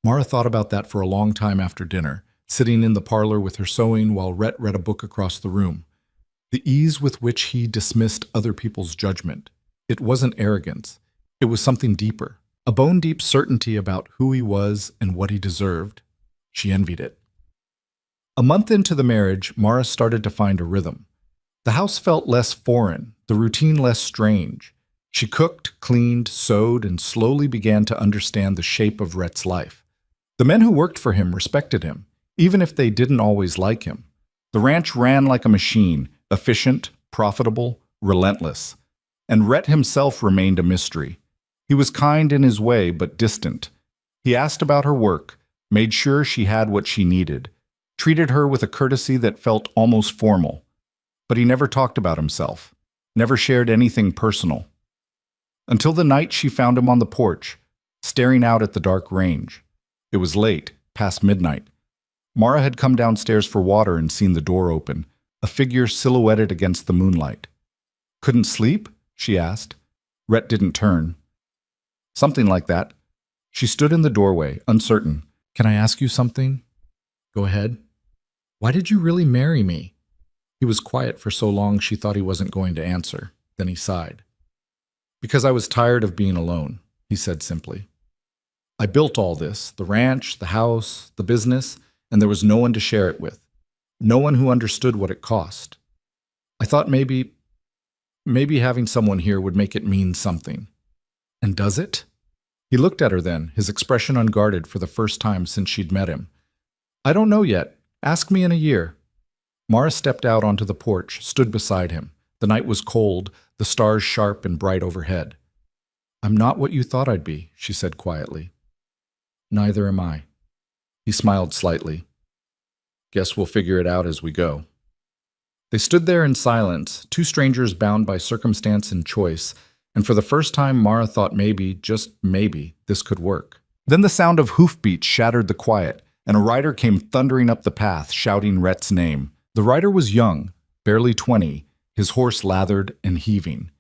Mara thought about that for a long time after dinner, sitting in the parlor with her sewing while Rhett read a book across the room. The ease with which he dismissed other people's judgment. It wasn't arrogance. It was something deeper, a bone-deep certainty about who he was and what he deserved. She envied it. A month into the marriage, Mara started to find a rhythm. The house felt less foreign, the routine less strange. She cooked, cleaned, sewed, and slowly began to understand the shape of Rhett's life. The men who worked for him respected him, even if they didn't always like him. The ranch ran like a machine, efficient, profitable, relentless. And Rhett himself remained a mystery. He was kind in his way, but distant. He asked about her work, made sure she had what she needed, treated her with a courtesy that felt almost formal. But he never talked about himself, never shared anything personal. Until the night she found him on the porch, staring out at the dark range. It was late, past midnight. Mara had come downstairs for water and seen the door open, a figure silhouetted against the moonlight. Couldn't sleep? She asked. Rhett didn't turn. Something like that. She stood in the doorway, uncertain. Can I ask you something? Go ahead. Why did you really marry me? He was quiet for so long she thought he wasn't going to answer. Then he sighed. Because I was tired of being alone, he said simply. I built all this, the ranch, the house, the business, and there was no one to share it with. No one who understood what it cost. I thought maybe having someone here would make it mean something. And does it? He looked at her then, his expression unguarded for the first time since she'd met him. I don't know yet. Ask me in a year. Mara stepped out onto the porch, stood beside him. The night was cold, the stars sharp and bright overhead. I'm not what you thought I'd be, she said quietly. Neither am I. He smiled slightly. Guess we'll figure it out as we go. They stood there in silence, two strangers bound by circumstance and choice, and for the first time Mara thought maybe, just maybe, this could work. Then the sound of hoofbeats shattered the quiet, and a rider came thundering up the path, shouting Rhett's name. The rider was young, barely 20, his horse lathered and heaving.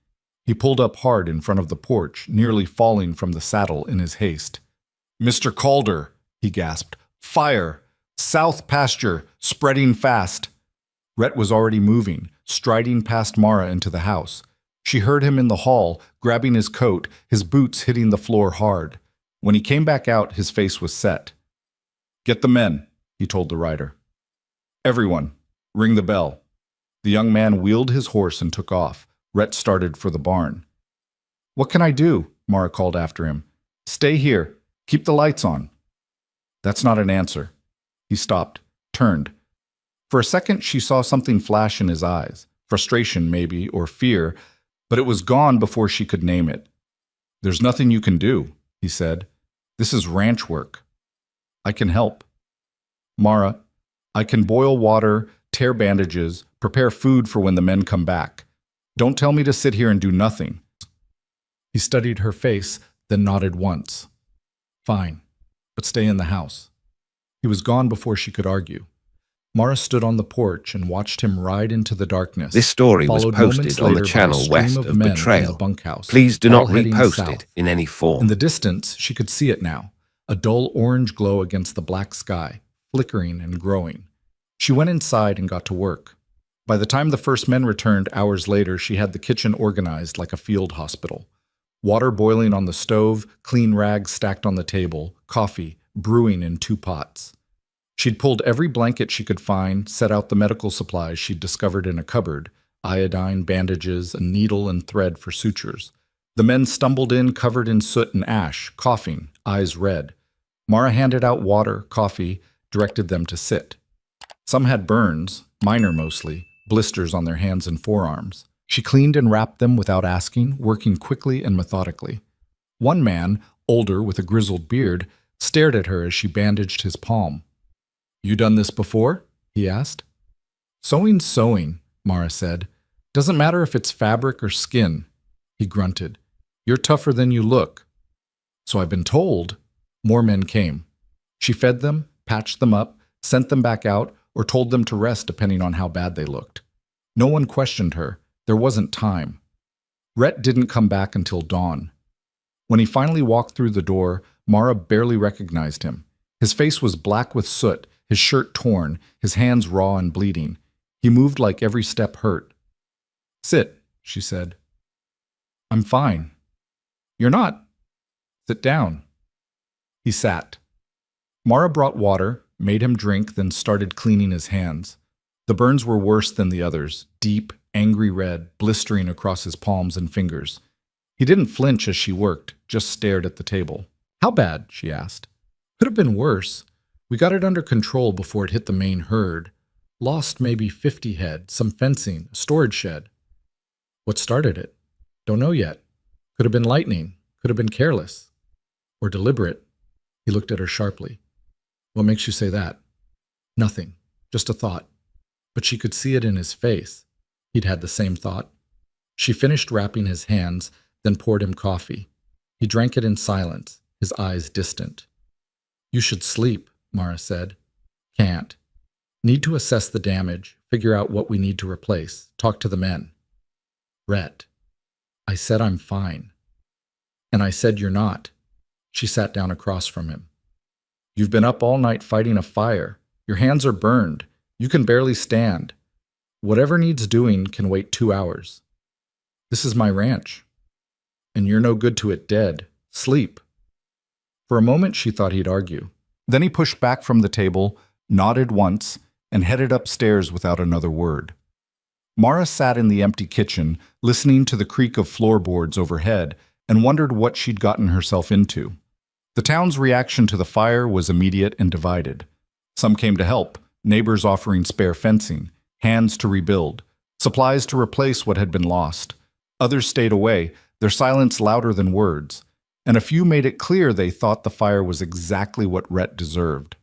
He pulled up hard in front of the porch, nearly falling from the saddle in his haste. Mr. Calder, he gasped. Fire! South pasture, spreading fast. Rhett was already moving, striding past Mara into the house. She heard him in the hall, grabbing his coat, his boots hitting the floor hard. When he came back out, his face was set. Get the men, he told the rider. Everyone, ring the bell. The young man wheeled his horse and took off. Rhett started for the barn. What can I do? Mara called after him. Stay here. Keep the lights on. That's not an answer. He stopped, turned. For a second, she saw something flash in his eyes. Frustration, maybe, or fear, but it was gone before she could name it. There's nothing you can do, he said. This is ranch work. I can help. Mara, I can boil water, tear bandages, prepare food for when the men come back. Don't tell me to sit here and do nothing. He studied her face, then nodded once. Fine, but stay in the house. He was gone before she could argue. Mara stood on the porch and watched him ride into the darkness. This story was followed posted moments on the later by a channel stream west of of men from the Betrayal. bunkhouse, Please do all not heading repost south. it in any form. In the distance, she could see it now, a dull orange glow against the black sky, flickering and growing. She went inside and got to work. By the time the first men returned hours later, she had the kitchen organized like a field hospital. Water boiling on the stove, clean rags stacked on the table, coffee brewing in 2 pots. She'd pulled every blanket she could find, set out the medical supplies she'd discovered in a cupboard, iodine, bandages, a needle and thread for sutures. The men stumbled in covered in soot and ash, coughing, eyes red. Mara handed out water, coffee, directed them to sit. Some had burns, minor mostly, blisters on their hands and forearms. She cleaned and wrapped them without asking, working quickly and methodically. One man, older with a grizzled beard, stared at her as she bandaged his palm. "You done this before?" he asked. "Sewing's sewing," Mara said. "Doesn't matter if it's fabric or skin." He grunted. "You're tougher than you look." "So I've been told." More men came. She fed them, patched them up, sent them back out, or told them to rest depending on how bad they looked. No one questioned her. There wasn't time. Rhett didn't come back until dawn. When he finally walked through the door, Mara barely recognized him. His face was black with soot, his shirt torn, his hands raw and bleeding. He moved like every step hurt. "Sit," she said. "I'm fine." "You're not." "Sit down." He sat. Mara brought water, made him drink, then started cleaning his hands. The burns were worse than the others, deep, angry red, blistering across his palms and fingers. He didn't flinch as she worked, just stared at the table. "How bad?" she asked. "Could have been worse. We got it under control before it hit the main herd. Lost maybe 50 head, some fencing, a storage shed." "What started it?" "Don't know yet. Could have been lightning. Could have been careless. Or deliberate." He looked at her sharply. "What makes you say that?" "Nothing. Just a thought." But she could see it in his face. He'd had the same thought. She finished wrapping his hands, then poured him coffee. He drank it in silence, his eyes distant. "You should sleep," Mara said. "Can't. Need to assess the damage, figure out what we need to replace, talk to the men." "Rhett, I said I'm fine." "And I said you're not." She sat down across from him. "You've been up all night fighting a fire. Your hands are burned. You can barely stand. Whatever needs doing can wait 2 hours. This is my ranch. And you're no good to it dead. Sleep." For a moment she thought he'd argue. Then he pushed back from the table, nodded once, and headed upstairs without another word. Mara sat in the empty kitchen, listening to the creak of floorboards overhead, and wondered what she'd gotten herself into. The town's reaction to the fire was immediate and divided. Some came to help, neighbors offering spare fencing, hands to rebuild, supplies to replace what had been lost. Others stayed away, their silence louder than words, and a few made it clear they thought the fire was exactly what Rhett deserved.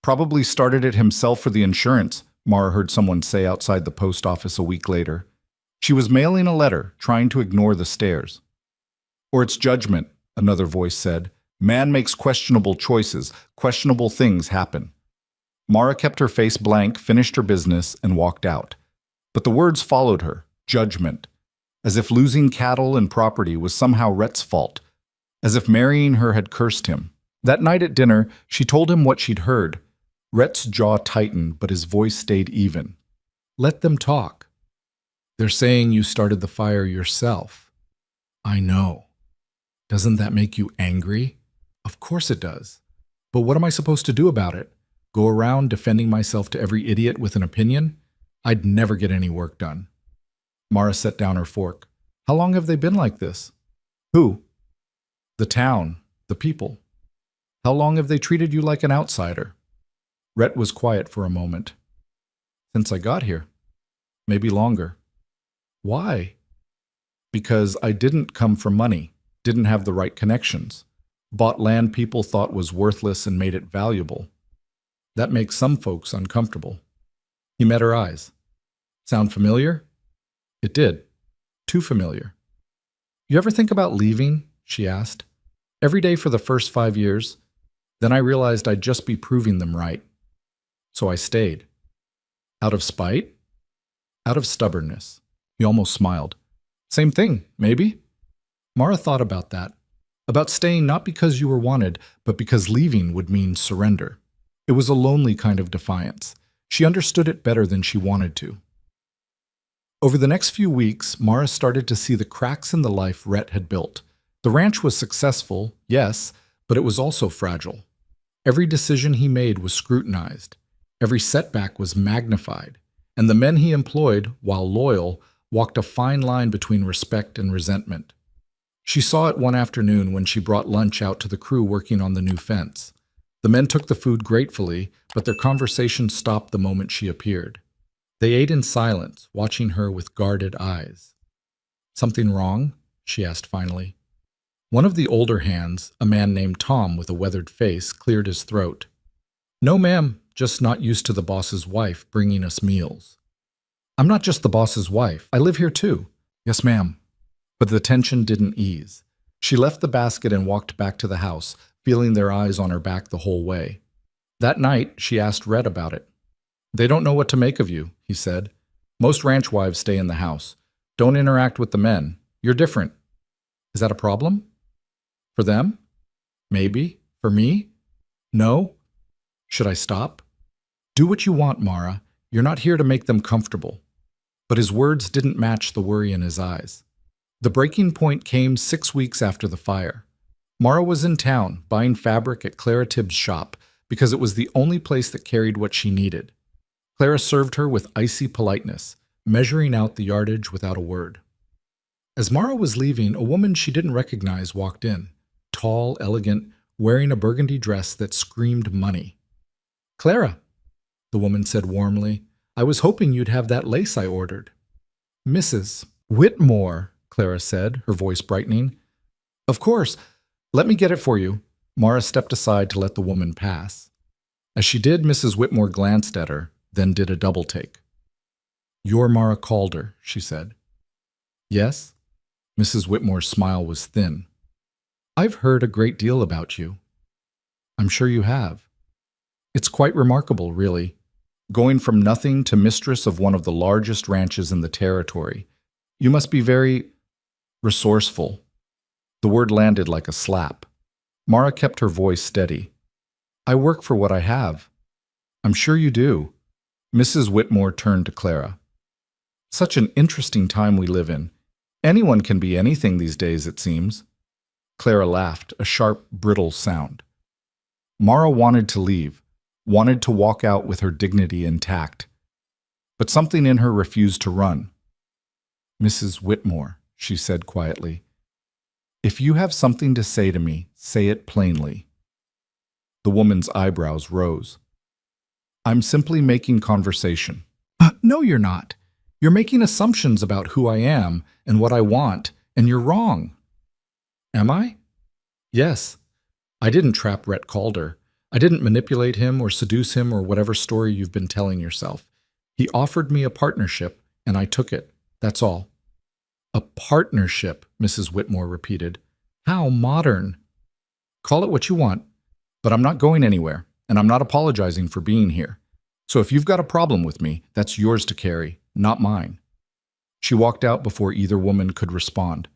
"Probably started it himself for the insurance," Mara heard someone say outside the post office a week later. She was mailing a letter, trying to ignore the stares. "Or it's judgment," another voice said. "Man makes questionable choices. Questionable things happen." Mara kept her face blank, finished her business, and walked out. But the words followed her, judgment, as if losing cattle and property was somehow Rhett's fault, as if marrying her had cursed him. That night at dinner, she told him what she'd heard. Rhett's jaw tightened, but his voice stayed even. "Let them talk. They're saying you started the fire yourself." "I know. Doesn't that make you angry?" "Of course it does. But what am I supposed to do about it? Go around defending myself to every idiot with an opinion? I'd never get any work done." Mara set down her fork. "How long have they been like this?" "Who?" "The town, the people. How long have they treated you like an outsider?" Rhett was quiet for a moment. "Since I got here. Maybe longer." "Why?" "Because I didn't come for money, didn't have the right connections. Bought land people thought was worthless and made it valuable. That makes some folks uncomfortable." He met her eyes. "Sound familiar?" It did. Too familiar. You ever think about leaving? She asked. Every day for the first 5 years. Then I realized I'd just be proving them right. So I stayed. Out of spite? Out of stubbornness. He almost smiled. Same thing, maybe? Mara thought about that. About staying not because you were wanted, but because leaving would mean surrender. It was a lonely kind of defiance. She understood it better than she wanted to. Over the next few weeks, Mara started to see the cracks in the life Rhett had built. The ranch was successful, yes, but it was also fragile. Every decision he made was scrutinized. Every setback was magnified. And the men he employed, while loyal, walked a fine line between respect and resentment. She saw it one afternoon when she brought lunch out to the crew working on the new fence. The men took the food gratefully, but their conversation stopped the moment she appeared. They ate in silence, watching her with guarded eyes. Something wrong? She asked finally. One of the older hands, a man named Tom with a weathered face, cleared his throat. No, ma'am, just not used to the boss's wife bringing us meals. I'm not just the boss's wife. I live here too. Yes, ma'am. But the tension didn't ease. She left the basket and walked back to the house, feeling their eyes on her back the whole way. That night, she asked Red about it. They don't know what to make of you, he said. Most ranch wives stay in the house. Don't interact with the men. You're different. Is that a problem? For them? Maybe. For me? No. Should I stop? Do what you want, Mara. You're not here to make them comfortable. But his words didn't match the worry in his eyes. The breaking point came 6 weeks after the fire. Mara was in town, buying fabric at Clara Tibbs' shop, because it was the only place that carried what she needed. Clara served her with icy politeness, measuring out the yardage without a word. As Mara was leaving, a woman she didn't recognize walked in, tall, elegant, wearing a burgundy dress that screamed money. Clara, the woman said warmly, I was hoping you'd have that lace I ordered. Mrs. Whitmore, Clara said, her voice brightening. Of course. Let me get it for you. Mara stepped aside to let the woman pass. As she did, Mrs. Whitmore glanced at her, then did a double take. You're Mara Calder, she said. Yes? Mrs. Whitmore's smile was thin. I've heard a great deal about you. I'm sure you have. It's quite remarkable, really. Going from nothing to mistress of one of the largest ranches in the territory. You must be very resourceful. The word landed like a slap. Mara kept her voice steady. I work for what I have. I'm sure you do. Mrs. Whitmore turned to Clara. Such an interesting time we live in. Anyone can be anything these days, it seems. Clara laughed, a sharp, brittle sound. Mara wanted to leave, wanted to walk out with her dignity intact. But something in her refused to run. Mrs. Whitmore, she said quietly, if you have something to say to me, say it plainly. The woman's eyebrows rose. I'm simply making conversation. No, you're not. You're making assumptions about who I am and what I want, and you're wrong. Am I? Yes. I didn't trap Rhett Calder. I didn't manipulate him or seduce him or whatever story you've been telling yourself. He offered me a partnership, and I took it. That's all. A partnership, Mrs. Whitmore repeated. How modern. Call it what you want, but I'm not going anywhere, and I'm not apologizing for being here. So if you've got a problem with me, that's yours to carry, not mine. She walked out before either woman could respond.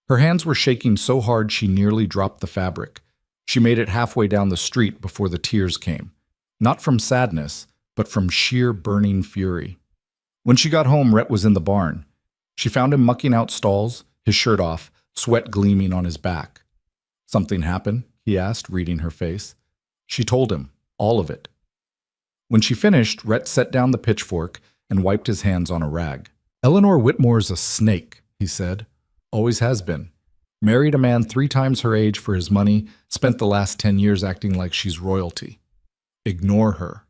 Her hands were shaking so hard she nearly dropped the fabric. She made it halfway down the street before the tears came. Not from sadness, but from sheer burning fury. When she got home, Rhett was in the barn. She found him mucking out stalls, his shirt off, sweat gleaming on his back. Something happened? He asked, reading her face. She told him, all of it. When she finished, Rhett set down the pitchfork and wiped his hands on a rag. Eleanor Whitmore's a snake, he said. Always has been. Married a man 3 times her age for his money, spent the last 10 years acting like she's royalty. Ignore her.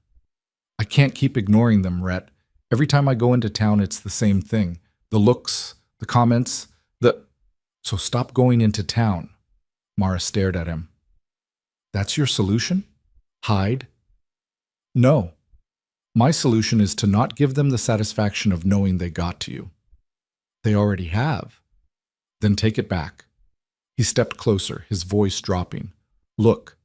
I can't keep ignoring them, Rhett. Every time I go into town, it's the same thing. The looks, the comments, So stop going into town. Mara stared at him. That's your solution? Hide? No. My solution is to not give them the satisfaction of knowing they got to you. They already have. Then take it back. He stepped closer, his voice dropping. Look,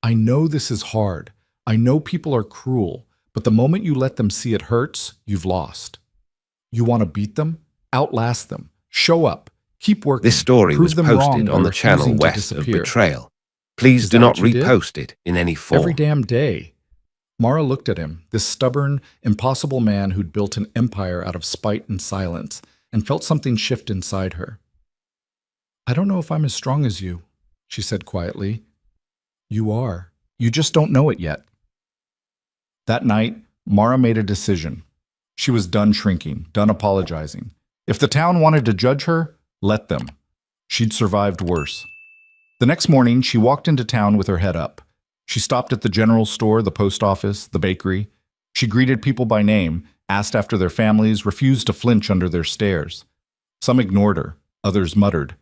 I know this is hard. I know people are cruel, but the moment you let them see it hurts, you've lost. You want to beat them? Outlast them. Show up. Keep working. This story Prove was them wrong posted by on the channel refusing to West of disappear. Betrayal. Please Is do that not what you did? repost it in any form. Every damn day. Mara looked at him, this stubborn, impossible man who'd built an empire out of spite and silence, and felt something shift inside her. I don't know if I'm as strong as you, she said quietly. You are. You just don't know it yet. That night, Mara made a decision. She was done shrinking, done apologizing. If the town wanted to judge her, let them. She'd survived worse. The next morning, she walked into town with her head up. She stopped at the general store, the post office, the bakery. She greeted people by name, asked after their families, refused to flinch under their stares. Some ignored her, others muttered.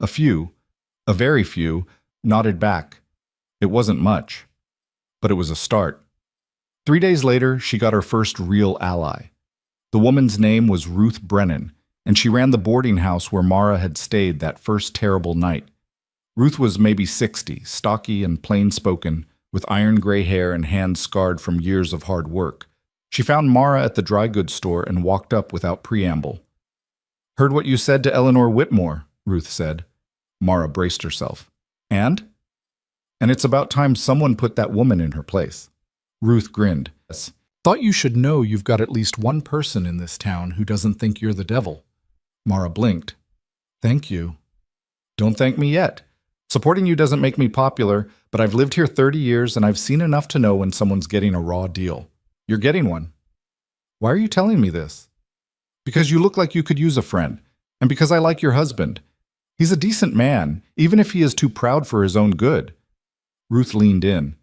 A few, a very few, nodded back. It wasn't much, but it was a start. 3 days later, she got her first real ally. The woman's name was Ruth Brennan, and she ran the boarding house where Mara had stayed that first terrible night. Ruth was maybe 60, stocky and plain-spoken, with iron gray hair and hands scarred from years of hard work. She found Mara at the dry goods store and walked up without preamble. Heard what you said to Eleanor Whitmore, Ruth said. Mara braced herself. And it's about time someone put that woman in her place. Ruth grinned. Yes. Thought you should know you've got at least one person in this town who doesn't think you're the devil. Mara blinked. Thank you. Don't thank me yet. Supporting you doesn't make me popular, but I've lived here 30 years and I've seen enough to know when someone's getting a raw deal. You're getting one. Why are you telling me this? Because you look like you could use a friend, and because I like your husband. He's a decent man, even if he is too proud for his own good. Ruth leaned in.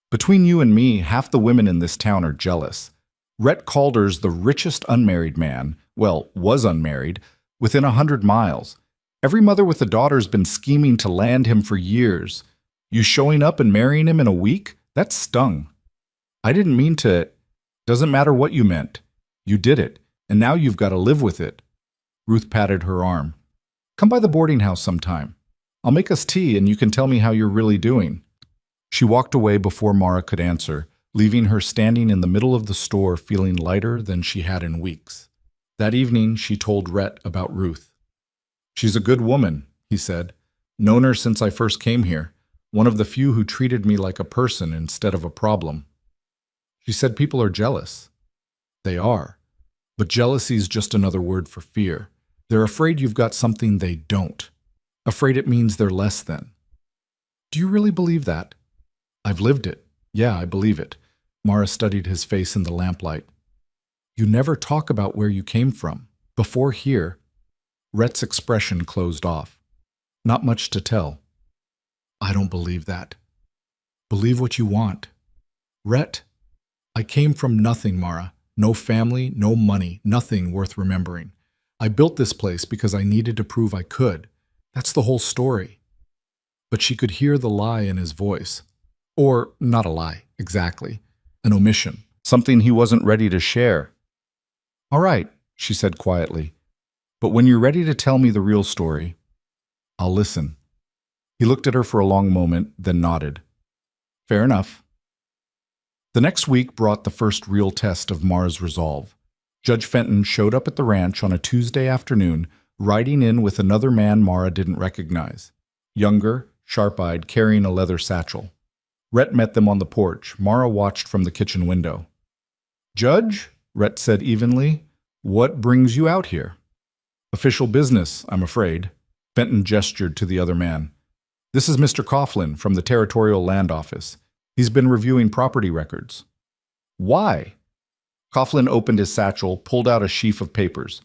Between you and me, half the women in this town are jealous. Rhett Calder's the richest unmarried man, well, was unmarried, within 100 miles. Every mother with a daughter's been scheming to land him for years. You showing up and marrying him in a week? That stung. I didn't mean to. Doesn't matter what you meant. You did it, and now you've got to live with it. Ruth patted her arm. Come by the boarding house sometime. I'll make us tea and you can tell me how you're really doing. She walked away before Mara could answer, leaving her standing in the middle of the store feeling lighter than she had in weeks. That evening, she told Rhett about Ruth. She's a good woman, he said. Known her since I first came here. One of the few who treated me like a person instead of a problem. She said people are jealous. They are. But jealousy's just another word for fear. They're afraid you've got something they don't. Afraid it means they're less than. Do you really believe that? I've lived it. Yeah, I believe it. Mara studied his face in the lamplight. You never talk about where you came from. Before here. Rhett's expression closed off. Not much to tell. I don't believe that. Believe what you want. Rhett, I came from nothing, Mara. No family, no money, nothing worth remembering. I built this place because I needed to prove I could. That's the whole story. But she could hear the lie in his voice. Or not a lie, exactly. An omission. Something he wasn't ready to share. All right, she said quietly. But when you're ready to tell me the real story, I'll listen. He looked at her for a long moment, then nodded. Fair enough. The next week brought the first real test of Mara's resolve. Judge Fenton showed up at the ranch on a Tuesday afternoon, riding in with another man Mara didn't recognize. Younger, sharp-eyed, carrying a leather satchel. Rhett met them on the porch. Mara watched from the kitchen window. Judge, Rhett said evenly, what brings you out here? Official business, I'm afraid. Fenton gestured to the other man. This is Mr. Coughlin from the Territorial Land Office. He's been reviewing property records. Why? Coughlin opened his satchel, pulled out a sheaf of papers.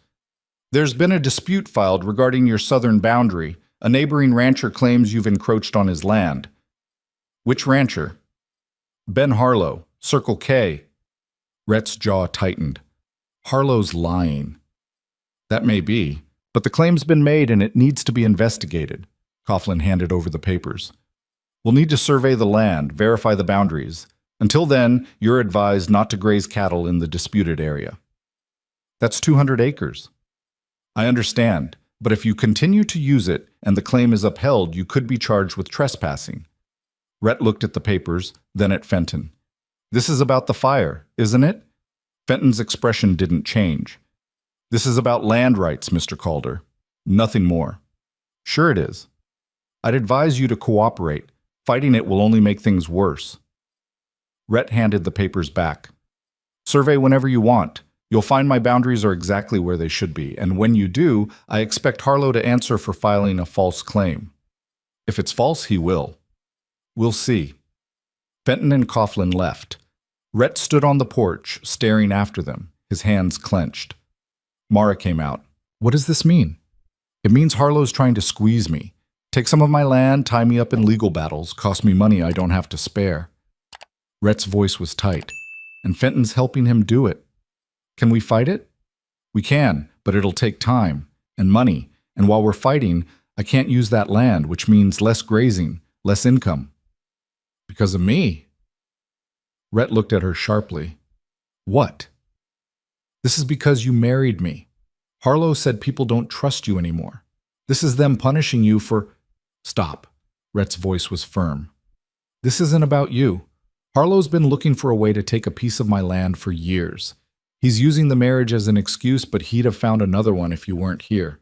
There's been a dispute filed regarding your southern boundary. A neighboring rancher claims you've encroached on his land. Which rancher? Ben Harlow, Circle K. Rhett's jaw tightened. Harlow's lying. That may be, but the claim's been made and it needs to be investigated. Coughlin handed over the papers. We'll need to survey the land, verify the boundaries. Until then, you're advised not to graze cattle in the disputed area. That's 200 acres. I understand. But if you continue to use it and the claim is upheld, you could be charged with trespassing. Rhett looked at the papers, then at Fenton. This is about the fire, isn't it? Fenton's expression didn't change. This is about land rights, Mr. Calder. Nothing more. Sure it is. I'd advise you to cooperate. Fighting it will only make things worse. Rhett handed the papers back. Survey whenever you want. You'll find my boundaries are exactly where they should be, and when you do, I expect Harlow to answer for filing a false claim. If it's false, he will. We'll see. Fenton and Coughlin left. Rhett stood on the porch, staring after them, his hands clenched. Mara came out. What does this mean? It means Harlow's trying to squeeze me. Take some of my land, tie me up in legal battles, cost me money I don't have to spare. Rhett's voice was tight, and Fenton's helping him do it. Can we fight it? We can, but it'll take time and money, and while we're fighting, I can't use that land, which means less grazing, less income. Because of me. Rhett looked at her sharply. What? This is because you married me. Harlow said people don't trust you anymore. This is them punishing you for... Stop. Rhett's voice was firm. This isn't about you. Harlow's been looking for a way to take a piece of my land for years. He's using the marriage as an excuse, but he'd have found another one if you weren't here.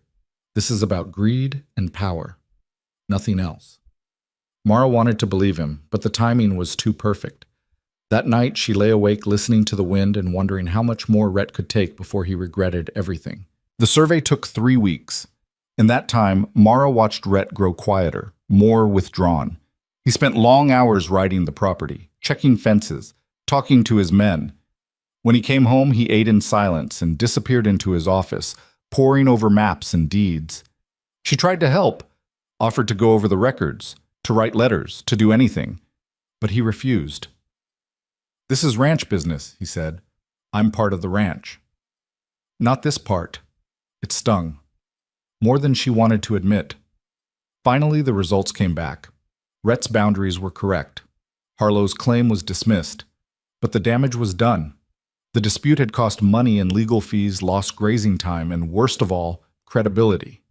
This is about greed and power. Nothing else. Mara wanted to believe him, but the timing was too perfect. That night, she lay awake listening to the wind and wondering how much more Rhett could take before he regretted everything. The survey took 3 weeks. In that time, Mara watched Rhett grow quieter, more withdrawn. He spent long hours riding the property, checking fences, talking to his men. When he came home, he ate in silence and disappeared into his office, poring over maps and deeds. She tried to help, offered to go over the records, to write letters, to do anything, but he refused. This is ranch business, he said. I'm part of the ranch. Not this part. It stung. More than she wanted to admit. Finally, the results came back. Rhett's boundaries were correct. Harlow's claim was dismissed, but the damage was done. The dispute had cost money and legal fees, lost grazing time, and worst of all, credibility.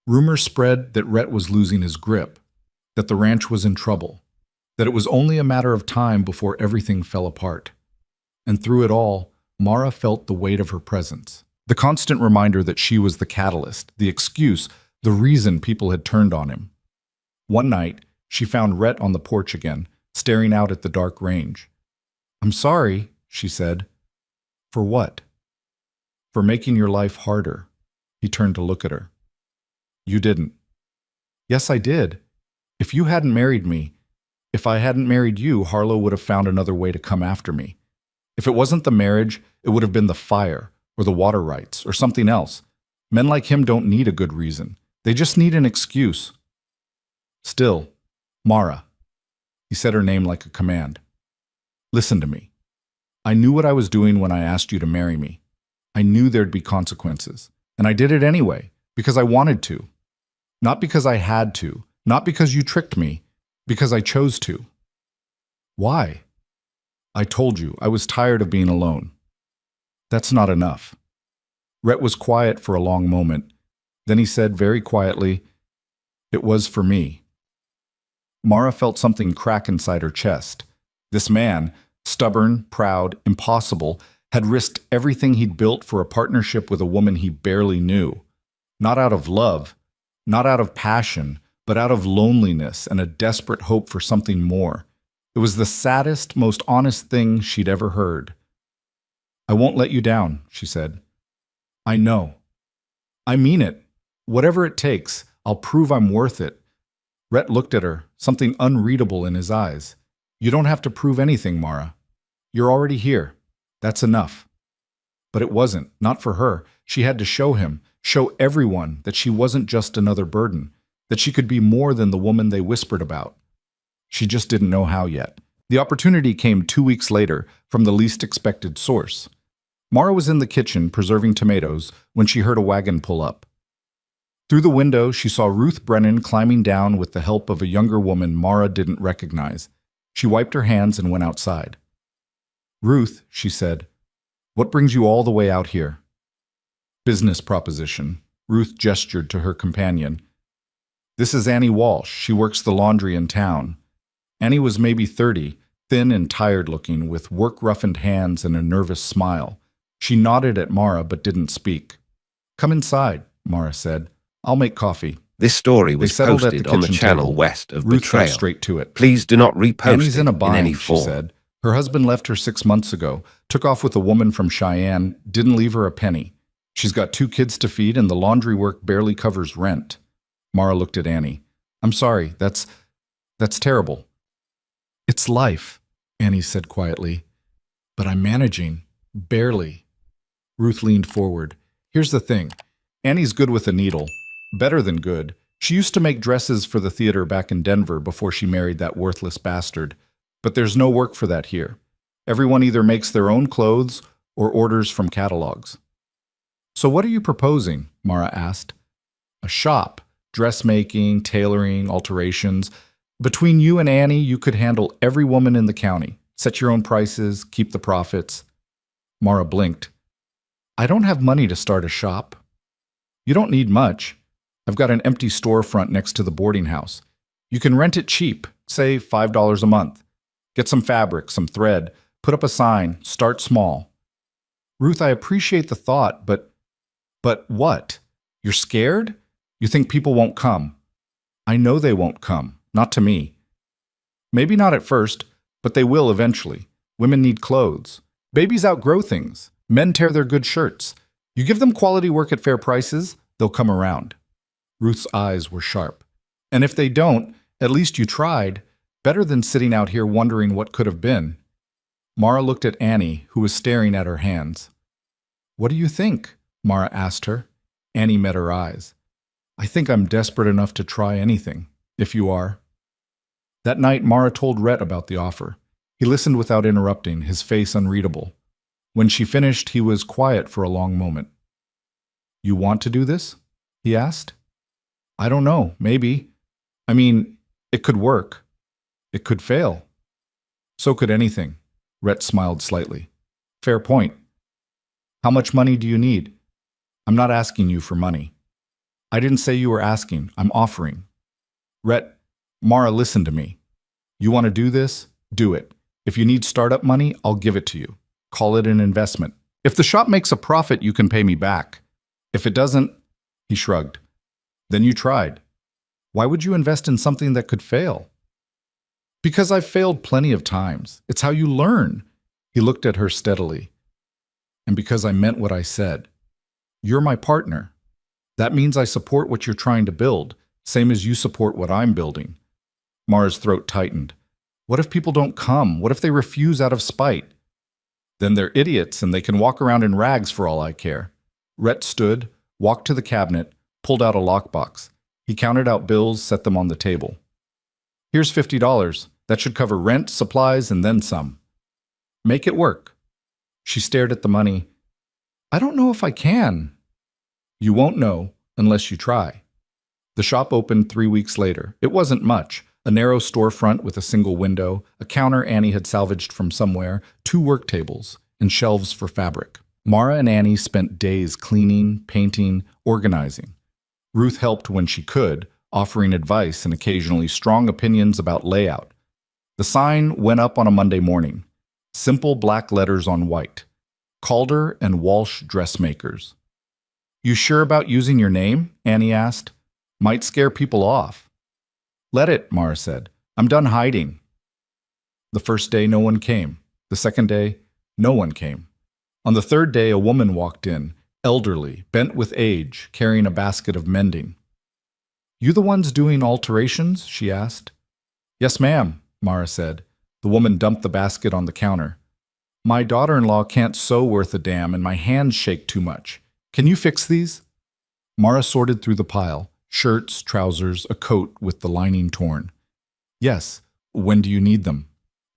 Rumors spread that Rhett was losing his grip, that the ranch was in trouble, that it was only a matter of time before everything fell apart. And through it all, Mara felt the weight of her presence, the constant reminder that she was the catalyst, the excuse, the reason people had turned on him. One night, she found Rhett on the porch again, staring out at the dark range. I'm sorry, she said. For what? For making your life harder. He turned to look at her. You didn't. Yes, I did. If you hadn't married me, if I hadn't married you, Harlow would have found another way to come after me. If it wasn't the marriage, it would have been the fire, or the water rights, or something else. Men like him don't need a good reason. They just need an excuse. Still, Mara. He said her name like a command. Listen to me. I knew what I was doing when I asked you to marry me. I knew there'd be consequences, and I did it anyway, because I wanted to. Not because I had to, not because you tricked me, because I chose to. Why? I told you, I was tired of being alone. That's not enough. Rhett was quiet for a long moment. Then he said very quietly, It was for me. Mara felt something crack inside her chest. This man, stubborn, proud, impossible, had risked everything he'd built for a partnership with a woman he barely knew. Not out of love, not out of passion, but out of loneliness and a desperate hope for something more. It was the saddest, most honest thing she'd ever heard. I won't let you down, she said. I know. I mean it. Whatever it takes, I'll prove I'm worth it. Rhett looked at her, something unreadable in his eyes. You don't have to prove anything, Mara. You're already here. That's enough. But it wasn't, not for her. She had to show him, show everyone that she wasn't just another burden, that she could be more than the woman they whispered about. She just didn't know how yet. The opportunity came 2 weeks later from the least expected source. Mara was in the kitchen preserving tomatoes when she heard a wagon pull up. Through the window, she saw Ruth Brennan climbing down with the help of a younger woman Mara didn't recognize. She wiped her hands and went outside. Ruth, she said, what brings you all the way out here? Business proposition, Ruth gestured to her companion. This is Annie Walsh. She works the laundry in town. Annie was maybe 30, thin and tired-looking, with work-roughened hands and a nervous smile. She nodded at Mara but didn't speak. Come inside, Mara said. I'll make coffee. This story They was settled at the posted on the kitchen channel table. west of Ruth got Betrayal. straight to it. Please do not repost Annie's it in a in any bind, she form. said. Her husband left her 6 months ago, took off with a woman from Cheyenne, didn't leave her a penny. She's got 2 kids to feed and the laundry work barely covers rent. Mara looked at Annie. I'm sorry, that's terrible. It's life, Annie said quietly. But I'm managing. Barely. Ruth leaned forward. Here's the thing. Annie's good with a needle. Better than good. She used to make dresses for the theater back in Denver before she married that worthless bastard. But there's no work for that here. Everyone either makes their own clothes or orders from catalogs. So what are you proposing? Mara asked. A shop. Dressmaking, tailoring, alterations. Between you and Annie, you could handle every woman in the county. Set your own prices, keep the profits. Mara blinked. I don't have money to start a shop. You don't need much. I've got an empty storefront next to the boarding house. You can rent it cheap, say $5 a month. Get some fabric, some thread, put up a sign, start small. Ruth, I appreciate the thought, but what? You're scared? You think people won't come? I know they won't come, not to me. Maybe not at first, but they will eventually. Women need clothes. Babies outgrow things. Men tear their good shirts. You give them quality work at fair prices, they'll come around. Ruth's eyes were sharp. And if they don't, at least you tried. Better than sitting out here wondering what could have been. Mara looked at Annie, who was staring at her hands. What do you think? Mara asked her. Annie met her eyes. I think I'm desperate enough to try anything, if you are. That night, Mara told Rhett about the offer. He listened without interrupting, his face unreadable. When she finished, he was quiet for a long moment. You want to do this? He asked. I don't know, maybe. I mean, it could work. It could fail. So could anything. Rhett smiled slightly. Fair point. How much money do you need? I'm not asking you for money. I didn't say you were asking. I'm offering. Rhett, Mara, listen to me. You want to do this? Do it. If you need startup money, I'll give it to you. Call it an investment. If the shop makes a profit, you can pay me back. If it doesn't, he shrugged. Then you tried. Why would you invest in something that could fail? Because I've failed plenty of times. It's how you learn. He looked at her steadily. And because I meant what I said. You're my partner. That means I support what you're trying to build, same as you support what I'm building. Mara's throat tightened. What if people don't come? What if they refuse out of spite? Then they're idiots and they can walk around in rags for all I care. Rhett stood, walked to the cabinet, pulled out a lockbox. He counted out bills, set them on the table. Here's $50. That should cover rent, supplies, and then some. Make it work. She stared at the money. I don't know if I can. You won't know unless you try. The shop opened 3 weeks later. It wasn't much. A narrow storefront with a single window, a counter Annie had salvaged from somewhere, 2 work tables, and shelves for fabric. Mara and Annie spent days cleaning, painting, organizing. Ruth helped when she could, offering advice and occasionally strong opinions about layout. The sign went up on a Monday morning. Simple black letters on white. Calder and Walsh Dressmakers. You sure about using your name? Annie asked. Might scare people off. Let it, Mara said. I'm done hiding. The first day, no one came. The second day, no one came. On the third day, a woman walked in, elderly, bent with age, carrying a basket of mending. You the ones doing alterations? She asked. Yes, ma'am, Mara said. The woman dumped the basket on the counter. My daughter-in-law can't sew worth a damn and my hands shake too much. Can you fix these? Mara sorted through the pile. Shirts, trousers, a coat with the lining torn. Yes. When do you need them?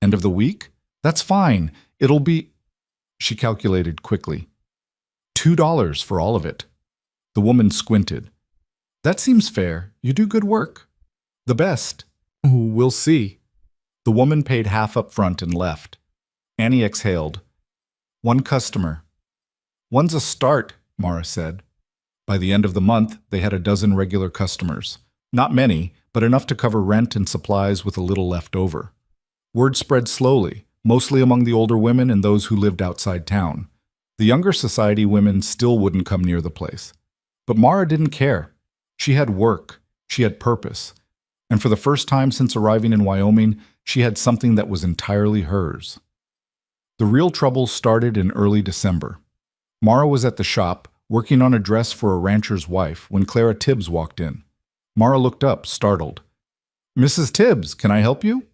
End of the week? That's fine. It'll be... She calculated quickly. $2 for all of it. The woman squinted. That seems fair. You do good work. The best. We'll see. The woman paid half up front and left. Annie exhaled. One customer. One's a start, Mara said. By the end of the month, they had a dozen regular customers. Not many, but enough to cover rent and supplies with a little left over. Word spread slowly, mostly among the older women and those who lived outside town. The younger society women still wouldn't come near the place. But Mara didn't care. She had work. She had purpose. And for the first time since arriving in Wyoming, she had something that was entirely hers. The real trouble started in early December. Mara was at the shop, working on a dress for a rancher's wife, when Clara Tibbs walked in. Mara looked up, startled. "Mrs. Tibbs, can I help you?"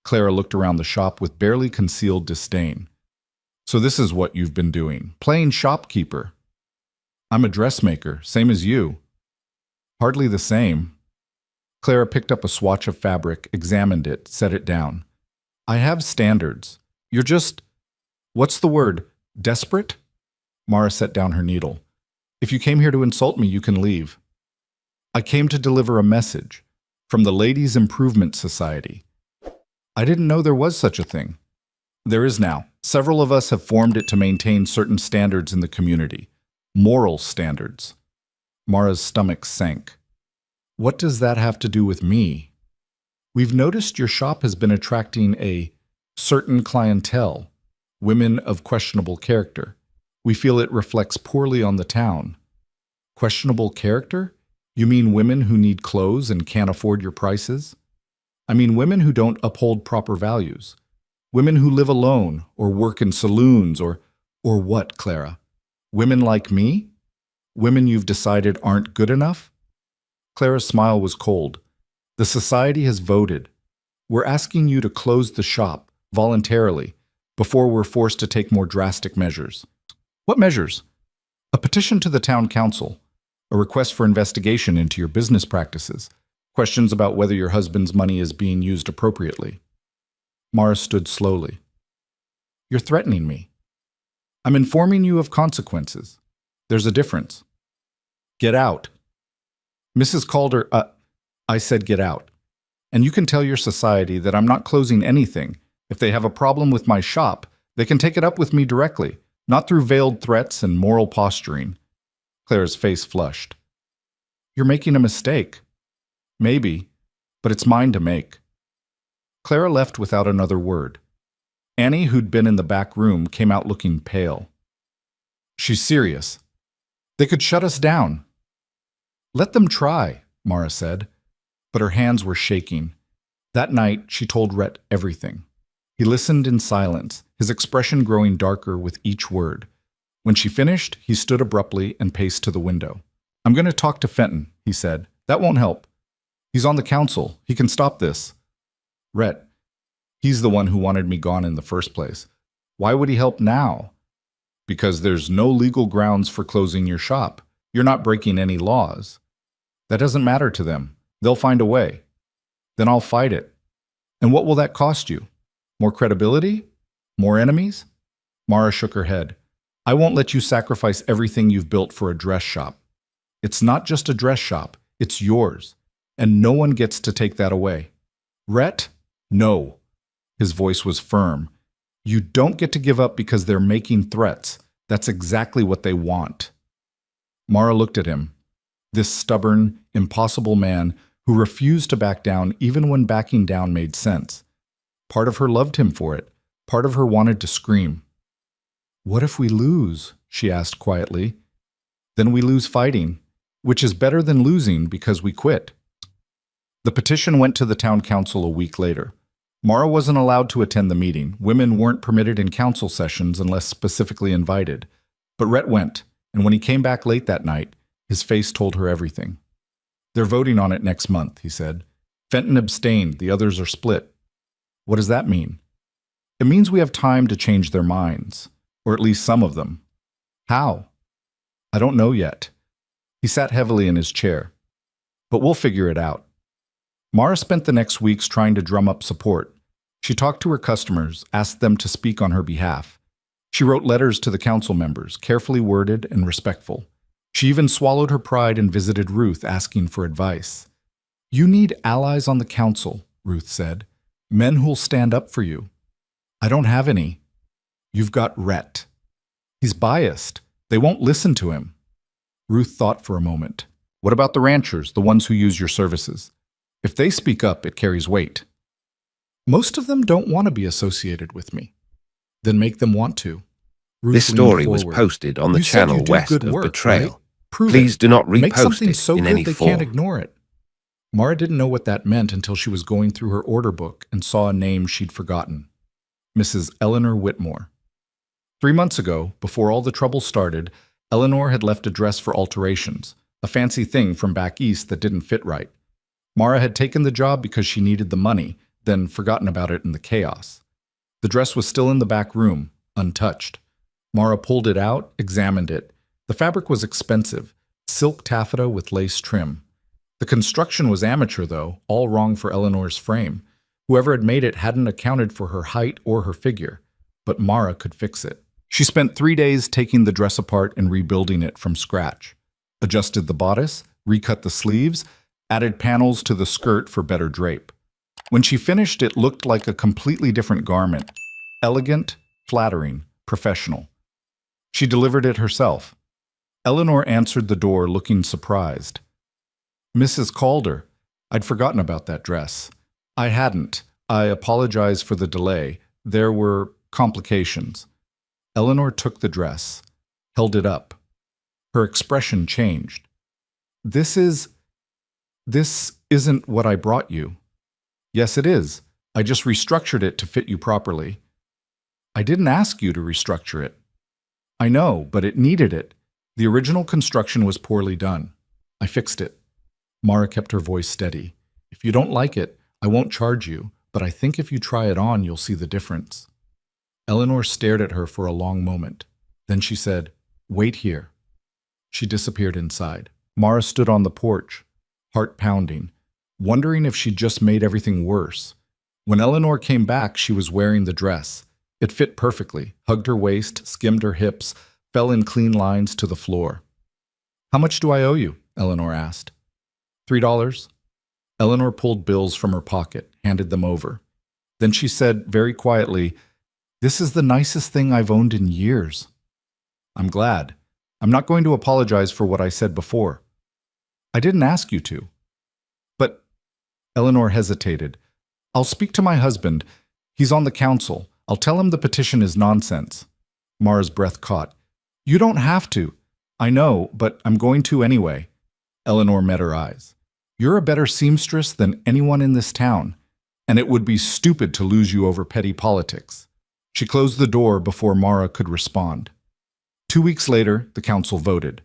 Clara looked around the shop with barely concealed disdain. "So this is what you've been doing, playing shopkeeper." "I'm a dressmaker, same as you." "Hardly the same." Clara picked up a swatch of fabric, examined it, set it down. "I have standards. You're just, what's the word, desperate?" Mara set down her needle. "If you came here to insult me, you can leave." "I came to deliver a message from the Ladies' Improvement Society." "I didn't know there was such a thing." "There is now. Several of us have formed it to maintain certain standards in the community. Moral standards." Mara's stomach sank. "What does that have to do with me?" "We've noticed your shop has been attracting a certain clientele, women of questionable character. We feel it reflects poorly on the town." "Questionable character? You mean women who need clothes and can't afford your prices?" "I mean women who don't uphold proper values. Women who live alone or work in saloons or what, Clara? Women like me? Women you've decided aren't good enough?" Clara's smile was cold. "The society has voted. We're asking you to close the shop, voluntarily, before we're forced to take more drastic measures." "What measures?" "A petition to the town council, a request for investigation into your business practices, questions about whether your husband's money is being used appropriately." Mara stood slowly. "You're threatening me." "I'm informing you of consequences. There's a difference." "Get out." "Mrs. Calder, I said get out. And you can tell your society that I'm not closing anything. If they have a problem with my shop, they can take it up with me directly, not through veiled threats and moral posturing." Clara's face flushed. "You're making a mistake." "Maybe, but it's mine to make." Clara left without another word. Annie, who'd been in the back room, came out looking pale. "She's serious. They could shut us down." "Let them try," Mara said, but her hands were shaking. That night, she told Rhett everything. He listened in silence, his expression growing darker with each word. When she finished, he stood abruptly and paced to the window. "I'm going to talk to Fenton," he said. "That won't help. He's on the council. He can stop this." "Rhett, he's the one who wanted me gone in the first place. Why would he help now?" "Because there's no legal grounds for closing your shop. You're not breaking any laws." "That doesn't matter to them. They'll find a way." "Then I'll fight it." "And what will that cost you? More credibility? More enemies?" Mara shook her head. "I won't let you sacrifice everything you've built for a dress shop. It's not just a dress shop. It's yours. And no one gets to take that away." "Rhett, no." His voice was firm. "You don't get to give up because they're making threats. That's exactly what they want." Mara looked at him. This stubborn, impossible man who refused to back down even when backing down made sense. Part of her loved him for it. Part of her wanted to scream. "What if we lose?" she asked quietly. "Then we lose fighting, which is better than losing because we quit." The petition went to the town council a week later. Mara wasn't allowed to attend the meeting. Women weren't permitted in council sessions unless specifically invited. But Rhett went, and when he came back late that night, his face told her everything. "They're voting on it next month," he said. "Fenton abstained, the others are split." "What does that mean?" "It means we have time to change their minds, or at least some of them." "How?" "I don't know yet." He sat heavily in his chair. "But we'll figure it out." Mara spent the next weeks trying to drum up support. She talked to her customers, asked them to speak on her behalf. She wrote letters to the council members, carefully worded and respectful. She even swallowed her pride and visited Ruth, asking for advice. "You need allies on the council," Ruth said. "Men who'll stand up for you." "I don't have any." "You've got Rhett. He's biased. They won't listen to him." Ruth thought for a moment. What about the ranchers, the ones who use your services? If they speak up, it carries weight. Most of them don't want to be associated with me. Then make them want to. Ruth This leaned story was forward. posted on the You said you channel do west good of work, Betrayal. right? Prove Please it. do not Make repost something it so in good any they form. can't ignore it. Mara didn't know what that meant until she was going through her order book and saw a name she'd forgotten. Mrs. Eleanor Whitmore. 3 months ago, before all the trouble started, Eleanor had left a dress for alterations, a fancy thing from back east that didn't fit right. Mara had taken the job because she needed the money, then forgotten about it in the chaos. The dress was still in the back room, untouched. Mara pulled it out, examined it. The fabric was expensive, silk taffeta with lace trim. The construction was amateur, though, all wrong for Eleanor's frame. Whoever had made it hadn't accounted for her height or her figure, but Mara could fix it. She spent 3 days taking the dress apart and rebuilding it from scratch. Adjusted the bodice, recut the sleeves, added panels to the skirt for better drape. When she finished, it looked like a completely different garment. Elegant, flattering, professional. She delivered it herself. Eleanor answered the door looking surprised. Mrs. Calder, I'd forgotten about that dress. I hadn't. I apologize for the delay. There were complications. Eleanor took the dress, held it up. Her expression changed. This isn't what I brought you. Yes, it is. I just restructured it to fit you properly. I didn't ask you to restructure it. I know, but it needed it. The original construction was poorly done. I fixed it. Mara kept her voice steady. If you don't like it, I won't charge you, but I think if you try it on, you'll see the difference. Eleanor stared at her for a long moment. Then she said, "Wait here." She disappeared inside. Mara stood on the porch, heart pounding, wondering if she'd just made everything worse. When Eleanor came back, she was wearing the dress. It fit perfectly, hugged her waist, skimmed her hips, fell in clean lines to the floor. "How much do I owe you?" Eleanor asked. $3. Eleanor pulled bills from her pocket, handed them over. Then she said very quietly, "This is the nicest thing I've owned in years." "I'm glad. I'm not going to apologize for what I said before. I didn't ask you to." "But," Eleanor hesitated, "I'll speak to my husband. He's on the council. I'll tell him the petition is nonsense." Mara's breath caught. "You don't have to." "I know, but I'm going to anyway." Eleanor met her eyes. "You're a better seamstress than anyone in this town, and it would be stupid to lose you over petty politics." She closed the door before Mara could respond. 2 weeks later, the council voted.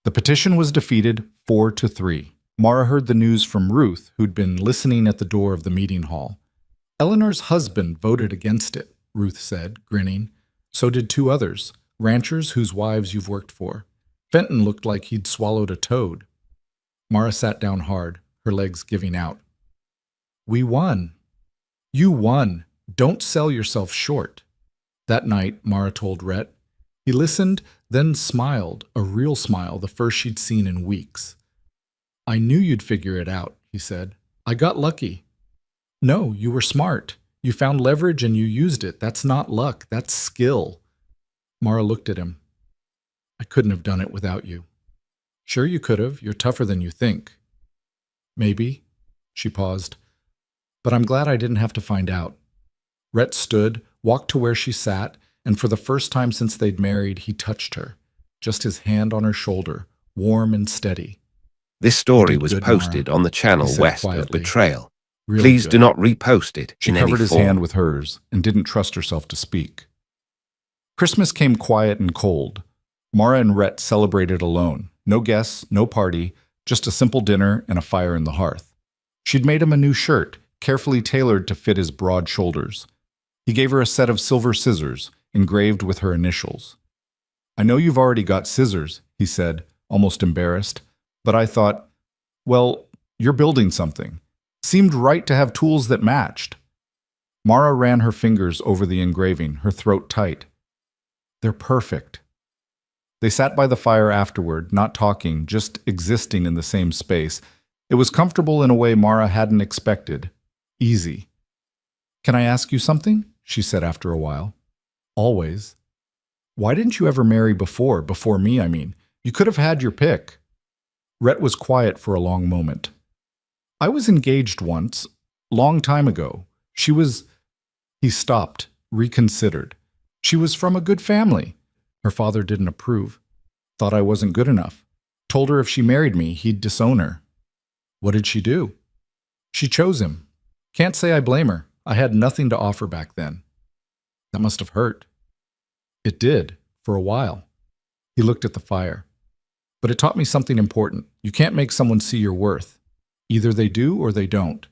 The petition was defeated 4-3. Mara heard the news from Ruth, who'd been listening at the door of the meeting hall. "Eleanor's husband voted against it," Ruth said, grinning. "So did 2 others, ranchers whose wives you've worked for. Fenton looked like he'd swallowed a toad." Mara sat down hard, her legs giving out. "We won." "You won. Don't sell yourself short." That night, Mara told Rhett. He listened, then smiled, a real smile, the first she'd seen in weeks. "I knew you'd figure it out," he said. "I got lucky." "No, you were smart. You found leverage and you used it. That's not luck, that's skill." Mara looked at him. "I couldn't have done it without you." "Sure you could have. You're tougher than you think." "Maybe." She paused. "But I'm glad I didn't have to find out." Rhett stood, walked to where she sat, and for the first time since they'd married, he touched her, just his hand on her shoulder, warm and steady. This story You did was good, posted Mara, on the channel he said west of quietly. Betrayal. Really Please good. do not repost it She in any covered his form. hand with hers and didn't trust herself to speak. Christmas came quiet and cold. Mara and Rhett celebrated alone. No guests, no party, just a simple dinner and a fire in the hearth. She'd made him a new shirt, carefully tailored to fit his broad shoulders. He gave her a set of silver scissors, engraved with her initials. "I know you've already got scissors," he said, almost embarrassed, "but I thought, well, you're building something. Seemed right to have tools that matched." Mara ran her fingers over the engraving, her throat tight. "They're perfect." They sat by the fire afterward, not talking, just existing in the same space. It was comfortable in a way Mara hadn't expected. Easy. "Can I ask you something?" she said after a while. "Always." "Why didn't you ever marry before me, I mean? You could have had your pick. Rhett was quiet for a long moment. I was engaged once, long time ago. She was... He stopped, reconsidered. She was from a good family. Her father didn't approve. Thought I wasn't good enough. Told her if she married me, he'd disown her. What did she do? She chose him. Can't say I blame her. I had nothing to offer back then. That must have hurt. It did, for a while. He looked at the fire. But it taught me something important. You can't make someone see your worth. Either they do or they don't.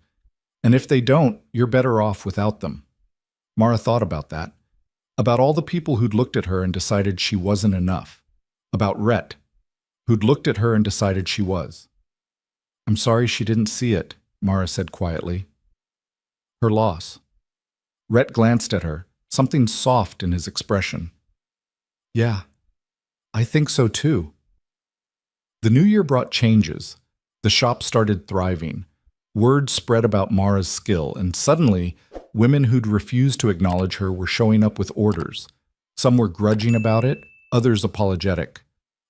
And if they don't, you're better off without them. Mara thought about that. About all the people who'd looked at her and decided she wasn't enough. About Rhett, who'd looked at her and decided she was. I'm sorry she didn't see it, Mara said quietly. Her loss. Rhett glanced at her, something soft in his expression. Yeah, I think so too. The new year brought changes. The shop started thriving. Word spread about Mara's skill, and suddenly, women who'd refused to acknowledge her were showing up with orders. Some were grudging about it, others apologetic.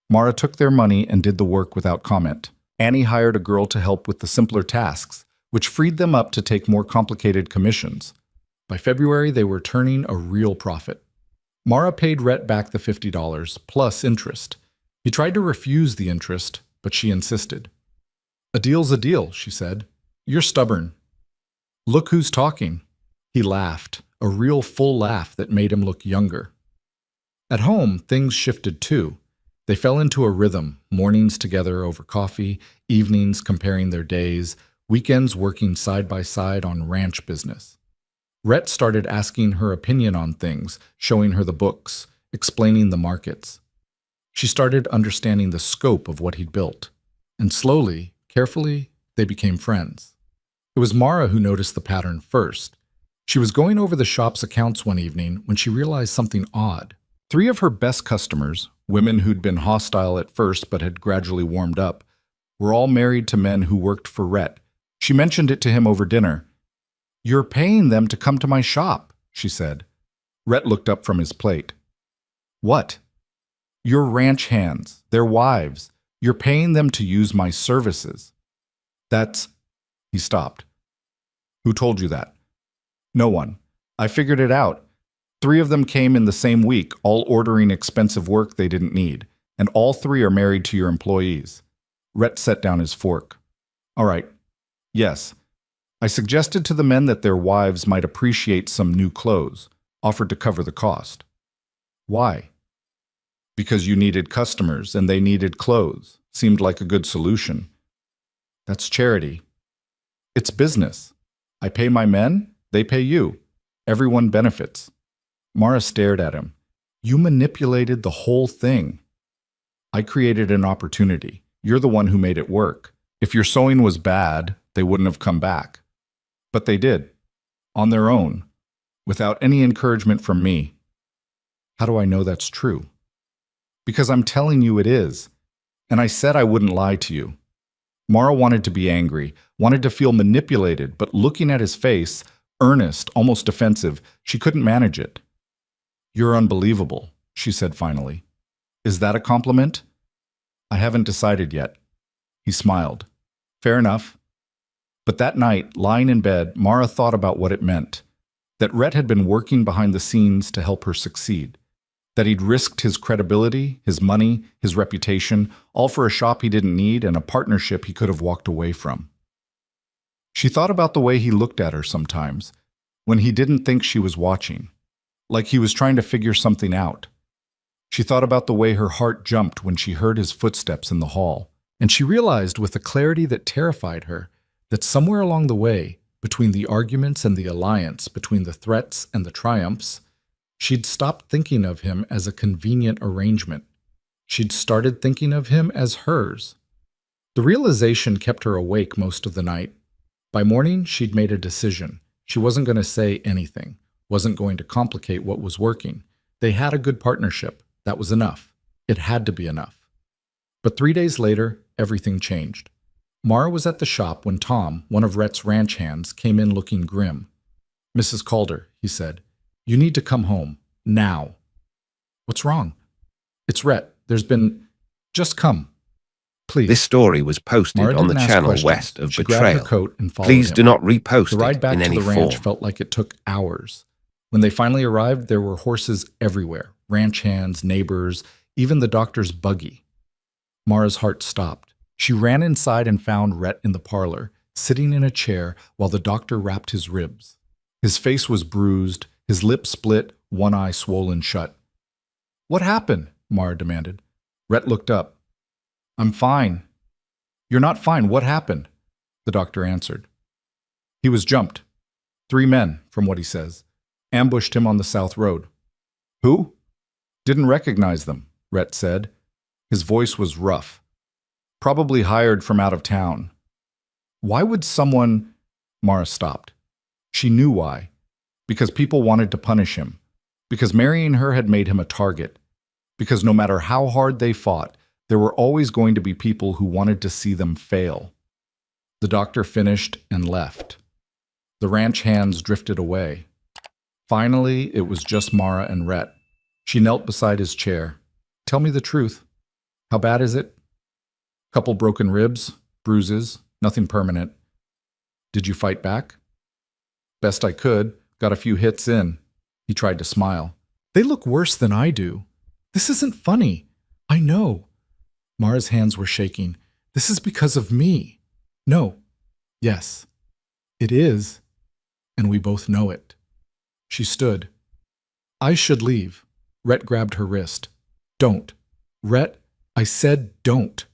Mara took their money and did the work without comment. Annie hired a girl to help with the simpler tasks, which freed them up to take more complicated commissions. By February, they were turning a real profit. Mara paid Rhett back the $50, plus interest. He tried to refuse the interest, but she insisted. A deal's a deal, she said. You're stubborn. Look who's talking. He laughed, a real full laugh that made him look younger. At home, things shifted too. They fell into a rhythm, mornings together over coffee, evenings comparing their days, weekends working side by side on ranch business. Rhett started asking her opinion on things, showing her the books, explaining the markets. She started understanding the scope of what he'd built. And slowly, carefully, they became friends. It was Mara who noticed the pattern first. She was going over the shop's accounts one evening when she realized something odd. 3 of her best customers, women who'd been hostile at first but had gradually warmed up, were all married to men who worked for Rhett. She mentioned it to him over dinner. You're paying them to come to my shop, she said. Rhett looked up from his plate. What? Your ranch hands, their wives. You're paying them to use my services. That's... He stopped. Who told you that? No one. I figured it out. 3 of them came in the same week, all ordering expensive work they didn't need, and all 3 are married to your employees. Rhett set down his fork. All right. Yes. I suggested to the men that their wives might appreciate some new clothes, offered to cover the cost. Why? Because you needed customers and they needed clothes. Seemed like a good solution. That's charity. It's business. I pay my men, they pay you. Everyone benefits. Mara stared at him. You manipulated the whole thing. I created an opportunity. You're the one who made it work. If your sewing was bad, they wouldn't have come back. But they did. On their own. Without any encouragement from me. How do I know that's true? Because I'm telling you it is. And I said I wouldn't lie to you. Mara wanted to be angry, wanted to feel manipulated, but looking at his face, earnest, almost defensive, she couldn't manage it. You're unbelievable, she said finally. Is that a compliment? I haven't decided yet. He smiled. Fair enough. But that night, lying in bed, Mara thought about what it meant. That Rhett had been working behind the scenes to help her succeed. That he'd risked his credibility, his money, his reputation, all for a shop he didn't need and a partnership he could have walked away from. She thought about the way he looked at her sometimes, when he didn't think she was watching, like he was trying to figure something out. She thought about the way her heart jumped when she heard his footsteps in the hall, and she realized with a clarity that terrified her that somewhere along the way, between the arguments and the alliance, between the threats and the triumphs, she'd stopped thinking of him as a convenient arrangement. She'd started thinking of him as hers. The realization kept her awake most of the night. By morning, she'd made a decision. She wasn't going to say anything, wasn't going to complicate what was working. They had a good partnership. That was enough. It had to be enough. But 3 days later, everything changed. Mara was at the shop when Tom, one of Rhett's ranch hands, came in looking grim. Mrs. Calder, he said, you need to come home. Now. What's wrong? It's Rhett. There's been... Just come. Please. This story was posted Mara on the didn't ask channel questions. west of She grabbed her Betrayal. coat and followed Please him. do not repost The ride it back in to any the ranch form. felt like it took hours. When they finally arrived, there were horses everywhere, ranch hands, neighbors, even the doctor's buggy. Mara's heart stopped. She ran inside and found Rhett in the parlor, sitting in a chair while the doctor wrapped his ribs. His face was bruised, his lips split, one eye swollen shut. "What happened?" Mara demanded. Rhett looked up. "I'm fine." "You're not fine. What happened?" The doctor answered. "He was jumped. 3 men, from what he says. Ambushed him on the South Road." "Who?" "Didn't recognize them," Rhett said. His voice was rough. "Probably hired from out of town." "Why would someone—" Mara stopped. She knew why. Because people wanted to punish him. Because marrying her had made him a target. Because no matter how hard they fought, there were always going to be people who wanted to see them fail. The doctor finished and left. The ranch hands drifted away. Finally, it was just Mara and Rhett. She knelt beside his chair. "Tell me the truth. How bad is it?" "Couple broken ribs, bruises, nothing permanent." "Did you fight back?" "Best I could. Got a few hits in." He tried to smile. "They look worse than I do. This isn't funny. I know." Mara's hands were shaking. "This is because of me." "No." "Yes. It is. And we both know it." She stood. "I should leave." Rhett grabbed her wrist. "Don't. Rhett, I said don't."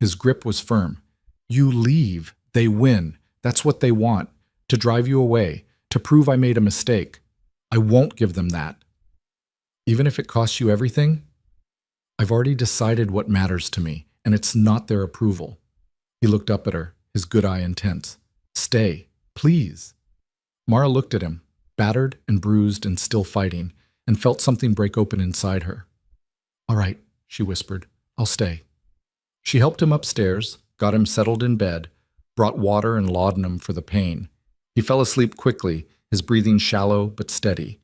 His grip was firm. "You leave. They win. That's what they want. To drive you away. To prove I made a mistake. I won't give them that. Even if it costs you everything? I've already decided what matters to me, and it's not their approval." He looked up at her, his good eye intense. "Stay, please." Mara looked at him, battered and bruised and still fighting, and felt something break open inside her. "All right," she whispered. "I'll stay." She helped him upstairs, got him settled in bed, brought water and laudanum for the pain. He fell asleep quickly, his breathing shallow but steady.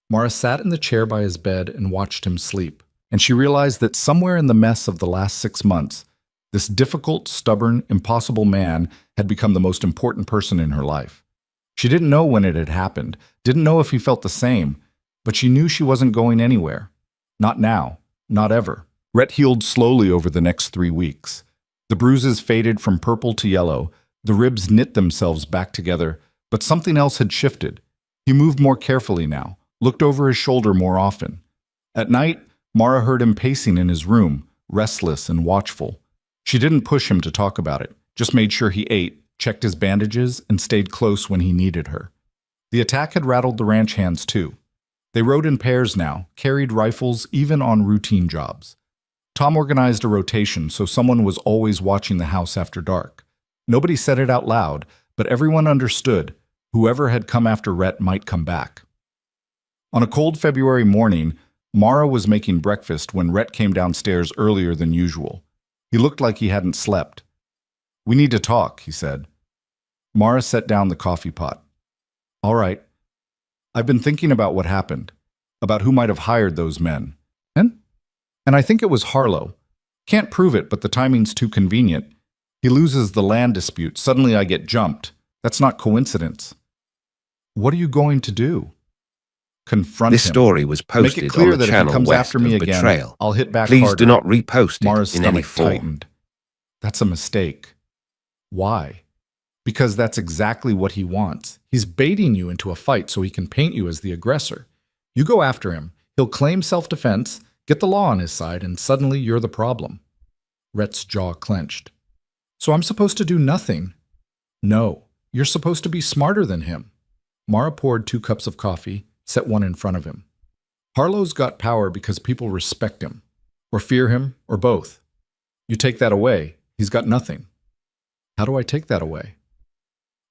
Mara sat in the chair by his bed and watched him sleep, and she realized that somewhere in the mess of the last 6 months, this difficult, stubborn, impossible man had become the most important person in her life. She didn't know when it had happened, didn't know if he felt the same, but she knew she wasn't going anywhere. Not now, not ever. Rhett healed slowly over the next 3 weeks. The bruises faded from purple to yellow, the ribs knit themselves back together, but something else had shifted. He moved more carefully now, looked over his shoulder more often. At night, Mara heard him pacing in his room, restless and watchful. She didn't push him to talk about it, just made sure he ate, checked his bandages, and stayed close when he needed her. The attack had rattled the ranch hands too. They rode in pairs now, carried rifles even on routine jobs. Tom organized a rotation so someone was always watching the house after dark. Nobody said it out loud, but everyone understood. Whoever had come after Rhett might come back. On a cold February morning, Mara was making breakfast when Rhett came downstairs earlier than usual. He looked like he hadn't slept. "We need to talk," he said. Mara set down the coffee pot. "All right. I've been thinking about what happened, about who might have hired those men. And I think it was Harlow. Can't prove it, but the timing's too convenient. He loses the land dispute. Suddenly I get jumped. That's not coincidence." "What are you going to do?" "Confront This him. story was Make posted it clear on the that if he channel comes west after me of again, Betrayal. I'll hit back Please harder." do not repost Mara's it in any stomach form. tightened. "That's a mistake." "Why?" "Because that's exactly what he wants. He's baiting you into a fight so he can paint you as the aggressor. You go after him, he'll claim self-defense, get the law on his side, and suddenly you're the problem." Rhett's jaw clenched. "So I'm supposed to do nothing?" "No, you're supposed to be smarter than him." Mara poured 2 cups of coffee, set one in front of him. "Harlow's got power because people respect him, or fear him, or both. You take that away, he's got nothing." "How do I take that away?"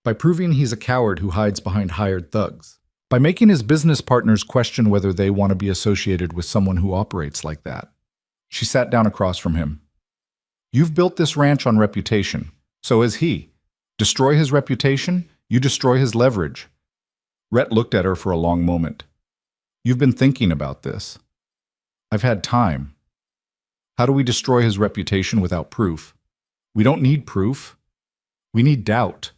"By proving he's a coward who hides behind hired thugs. By making his business partners question whether they want to be associated with someone who operates like that." She sat down across from him. "You've built this ranch on reputation. So has he. Destroy his reputation, you destroy his leverage." Rhett looked at her for a long moment. "You've been thinking about this." "I've had time." How do we destroy his reputation without proof? We don't need proof. We need doubt.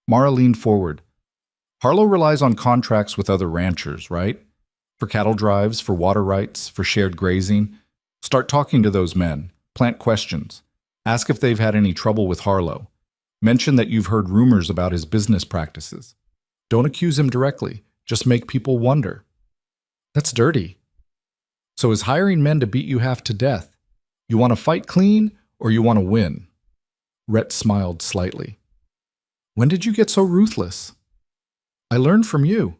Mara leaned forward. Harlow relies on contracts with other ranchers, right? For cattle drives, for water rights, for shared grazing. Start talking to those men. Plant questions. Ask if they've had any trouble with Harlow. Mention that you've heard rumors about his business practices. Don't accuse him directly. Just make people wonder. That's dirty. So is hiring men to beat you half to death? You want to fight clean or you want to win? Rhett smiled slightly. When did you get so ruthless? I learned from you.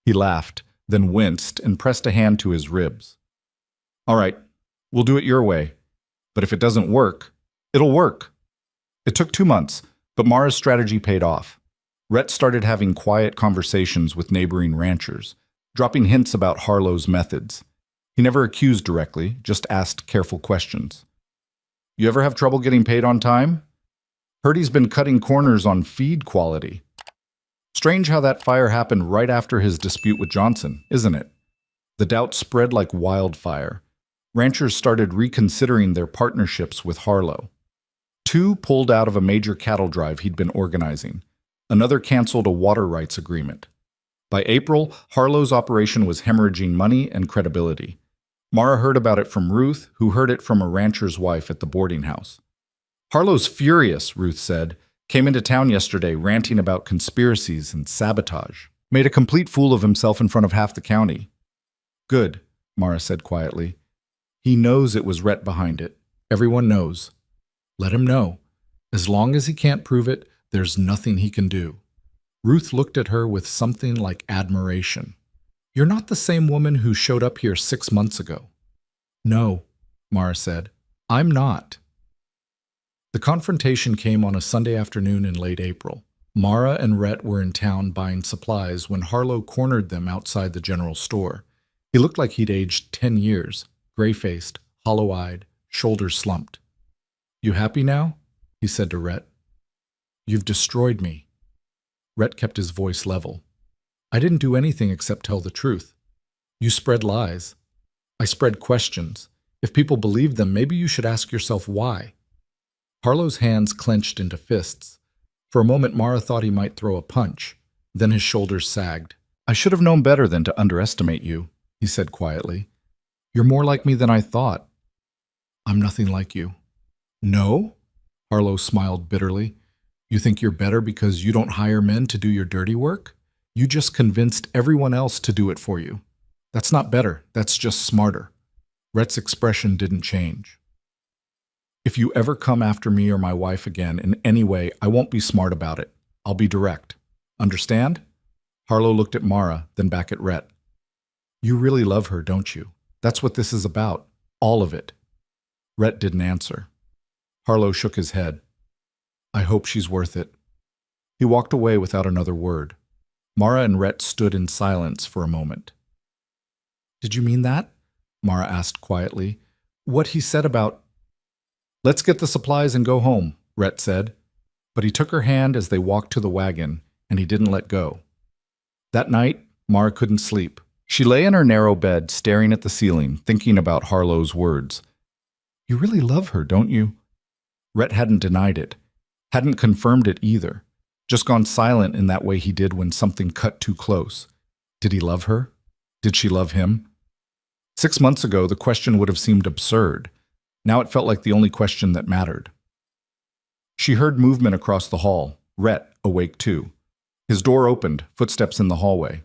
He laughed, then winced and pressed a hand to his ribs. All right, we'll do it your way. But if it doesn't work, it'll work. It took 2 months, but Mara's strategy paid off. Rhett started having quiet conversations with neighboring ranchers, dropping hints about Harlow's methods. He never accused directly, just asked careful questions. You ever have trouble getting paid on time? Heard he's been cutting corners on feed quality. Strange how that fire happened right after his dispute with Johnson, isn't it? The doubt spread like wildfire. Ranchers started reconsidering their partnerships with Harlow. 2 pulled out of a major cattle drive he'd been organizing. Another canceled a water rights agreement. By April, Harlow's operation was hemorrhaging money and credibility. Mara heard about it from Ruth, who heard it from a rancher's wife at the boarding house. Harlow's furious, Ruth said. Came into town yesterday ranting about conspiracies and sabotage. Made a complete fool of himself in front of half the county. Good, Mara said quietly. He knows it was Rhett behind it. Everyone knows. Let him know. As long as he can't prove it, there's nothing he can do. Ruth looked at her with something like admiration. You're not the same woman who showed up here 6 months ago. No, Mara said. I'm not. The confrontation came on a Sunday afternoon in late April. Mara and Rhett were in town buying supplies when Harlow cornered them outside the general store. He looked like he'd aged 10 years, gray-faced, hollow-eyed, shoulders slumped. You happy now? He said to Rhett. You've destroyed me. Rhett kept his voice level. I didn't do anything except tell the truth. You spread lies. I spread questions. If people believe them, maybe you should ask yourself why. Harlow's hands clenched into fists. For a moment, Mara thought he might throw a punch. Then his shoulders sagged. I should have known better than to underestimate you, he said quietly. You're more like me than I thought. I'm nothing like you. No? Harlow smiled bitterly. You think you're better because you don't hire men to do your dirty work? You just convinced everyone else to do it for you. That's not better, that's just smarter. Rhett's expression didn't change. If you ever come after me or my wife again in any way, I won't be smart about it. I'll be direct. Understand? Harlow looked at Mara, then back at Rhett. You really love her, don't you? That's what this is about. All of it. Rhett didn't answer. Harlow shook his head. I hope she's worth it. He walked away without another word. Mara and Rhett stood in silence for a moment. Did you mean that? Mara asked quietly. What he said about... Let's get the supplies and go home, Rhett said. But he took her hand as they walked to the wagon, and he didn't let go. That night, Mara couldn't sleep. She lay in her narrow bed, staring at the ceiling, thinking about Harlow's words. You really love her, don't you? Rhett hadn't denied it, hadn't confirmed it either, just gone silent in that way he did when something cut too close. Did he love her? Did she love him? 6 months ago, the question would have seemed absurd. Now it felt like the only question that mattered. She heard movement across the hall, Rhett awake too. His door opened, footsteps in the hallway.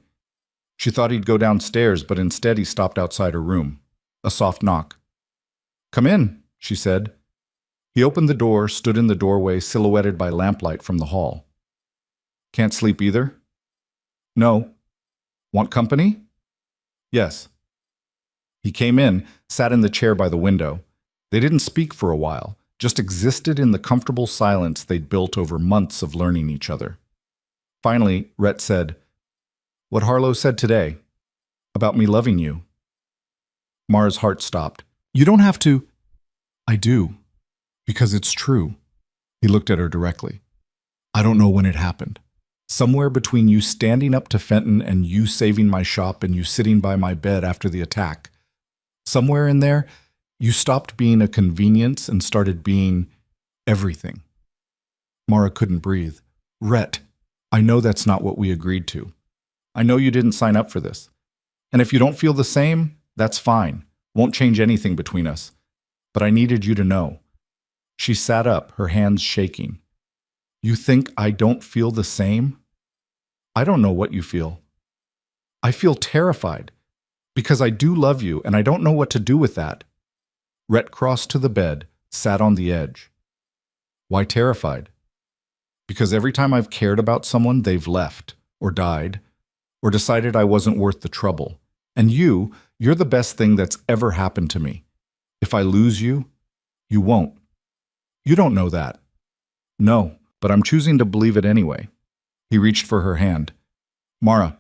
She thought he'd go downstairs, but instead he stopped outside her room. A soft knock. Come in, she said. He opened the door, stood in the doorway, silhouetted by lamplight from the hall. Can't sleep either? No. Want company? Yes. He came in, sat in the chair by the window. They didn't speak for a while, just existed in the comfortable silence they'd built over months of learning each other. Finally, Rhett said, What Harlow said today, about me loving you. Mara's heart stopped. You don't have to. I do, because it's true. He looked at her directly. I don't know when it happened. Somewhere between you standing up to Fenton and you saving my shop and you sitting by my bed after the attack. Somewhere in there, You stopped being a convenience and started being everything. Mara couldn't breathe. Rhett, I know that's not what we agreed to. I know you didn't sign up for this. And if you don't feel the same, that's fine. Won't change anything between us. But I needed you to know. She sat up, her hands shaking. You think I don't feel the same? I don't know what you feel. I feel terrified because I do love you and I don't know what to do with that. Rhett crossed to the bed, sat on the edge. Why terrified? Because every time I've cared about someone, they've left, or died, or decided I wasn't worth the trouble. And you're the best thing that's ever happened to me. If I lose you, you won't. You don't know that. No, but I'm choosing to believe it anyway. He reached for her hand. Mara,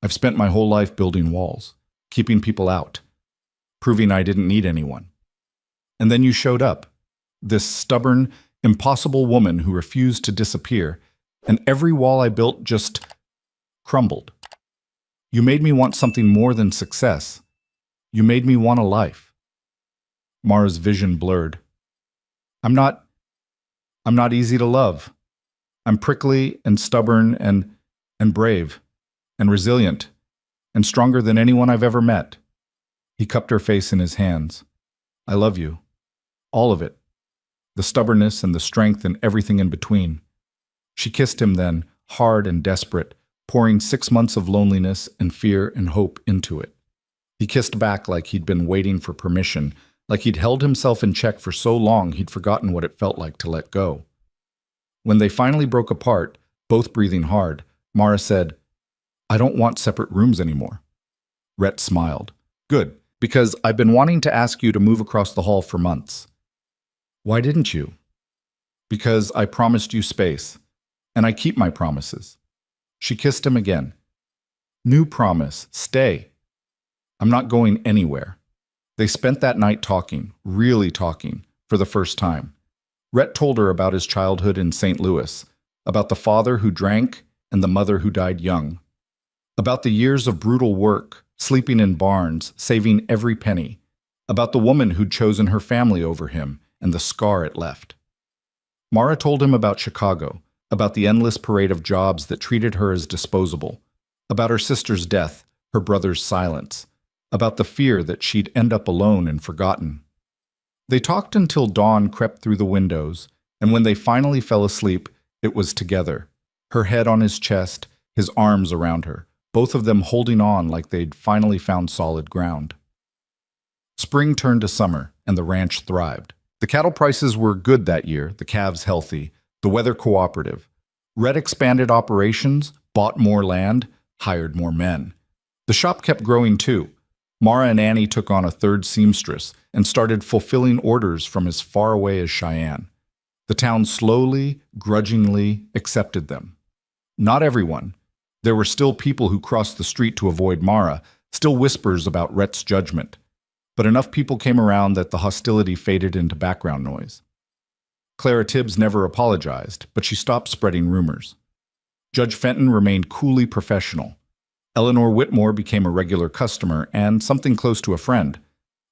I've spent my whole life building walls, keeping people out, proving I didn't need anyone. And then you showed up, this stubborn, impossible woman who refused to disappear, and every wall I built just crumbled. You made me want something more than success. You made me want a life. Mara's vision blurred. I'm not easy to love. I'm prickly and stubborn and brave and resilient and stronger than anyone I've ever met. He cupped her face in his hands. I love you. All of it. The stubbornness and the strength and everything in between. She kissed him then, hard and desperate, pouring 6 months of loneliness and fear and hope into it. He kissed back like he'd been waiting for permission, like he'd held himself in check for so long he'd forgotten what it felt like to let go. When they finally broke apart, both breathing hard, Mara said, I don't want separate rooms anymore. Rhett smiled. Good, because I've been wanting to ask you to move across the hall for months. Why didn't you? Because I promised you space, and I keep my promises. She kissed him again. New promise, stay. I'm not going anywhere. They spent that night talking, really talking, for the first time. Rhett told her about his childhood in St. Louis, about the father who drank and the mother who died young, about the years of brutal work, sleeping in barns, saving every penny, about the woman who'd chosen her family over him and the scar it left. Mara told him about Chicago, about the endless parade of jobs that treated her as disposable, about her sister's death, her brother's silence, about the fear that she'd end up alone and forgotten. They talked until dawn crept through the windows, and when they finally fell asleep, it was together, her head on his chest, his arms around her, both of them holding on like they'd finally found solid ground. Spring turned to summer, and the ranch thrived. The cattle prices were good that year, the calves healthy, the weather cooperative. Rhett expanded operations, bought more land, hired more men. The shop kept growing too. Mara and Annie took on a third seamstress and started fulfilling orders from as far away as Cheyenne. The town slowly, grudgingly accepted them. Not everyone. There were still people who crossed the street to avoid Mara, still whispers about Rhett's judgment. But enough people came around that the hostility faded into background noise. Clara Tibbs never apologized, but she stopped spreading rumors. Judge Fenton remained coolly professional. Eleanor Whitmore became a regular customer and something close to a friend.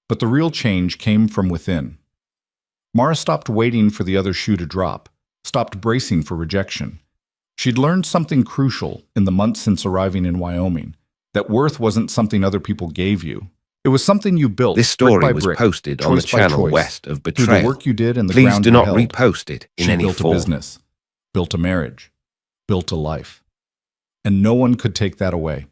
But the real change came from within. Mara stopped waiting for the other shoe to drop, stopped bracing for rejection. She'd learned something crucial in the months since arriving in Wyoming, that worth wasn't something other people gave you. It was something you built. This brick story by was brick, posted on the choice by channel choice, west of through Betrayal. the work you did and the Please ground do you not held. repost it in She any built form. a business, built a marriage, built a life. And no one could take that away.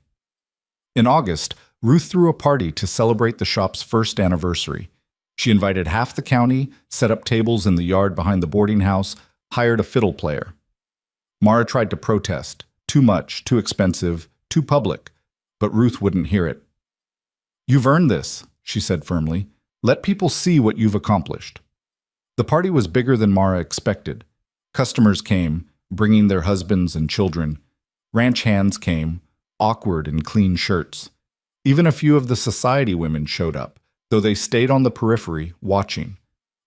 In August, Ruth threw a party to celebrate the shop's first anniversary. She invited half the county, set up tables in the yard behind the boarding house, hired a fiddle player. Mara tried to protest. Too much, too expensive, too public. But Ruth wouldn't hear it. You've earned this, she said firmly. Let people see what you've accomplished. The party was bigger than Mara expected. Customers came, bringing their husbands and children. Ranch hands came, awkward in clean shirts. Even a few of the society women showed up, though they stayed on the periphery, watching.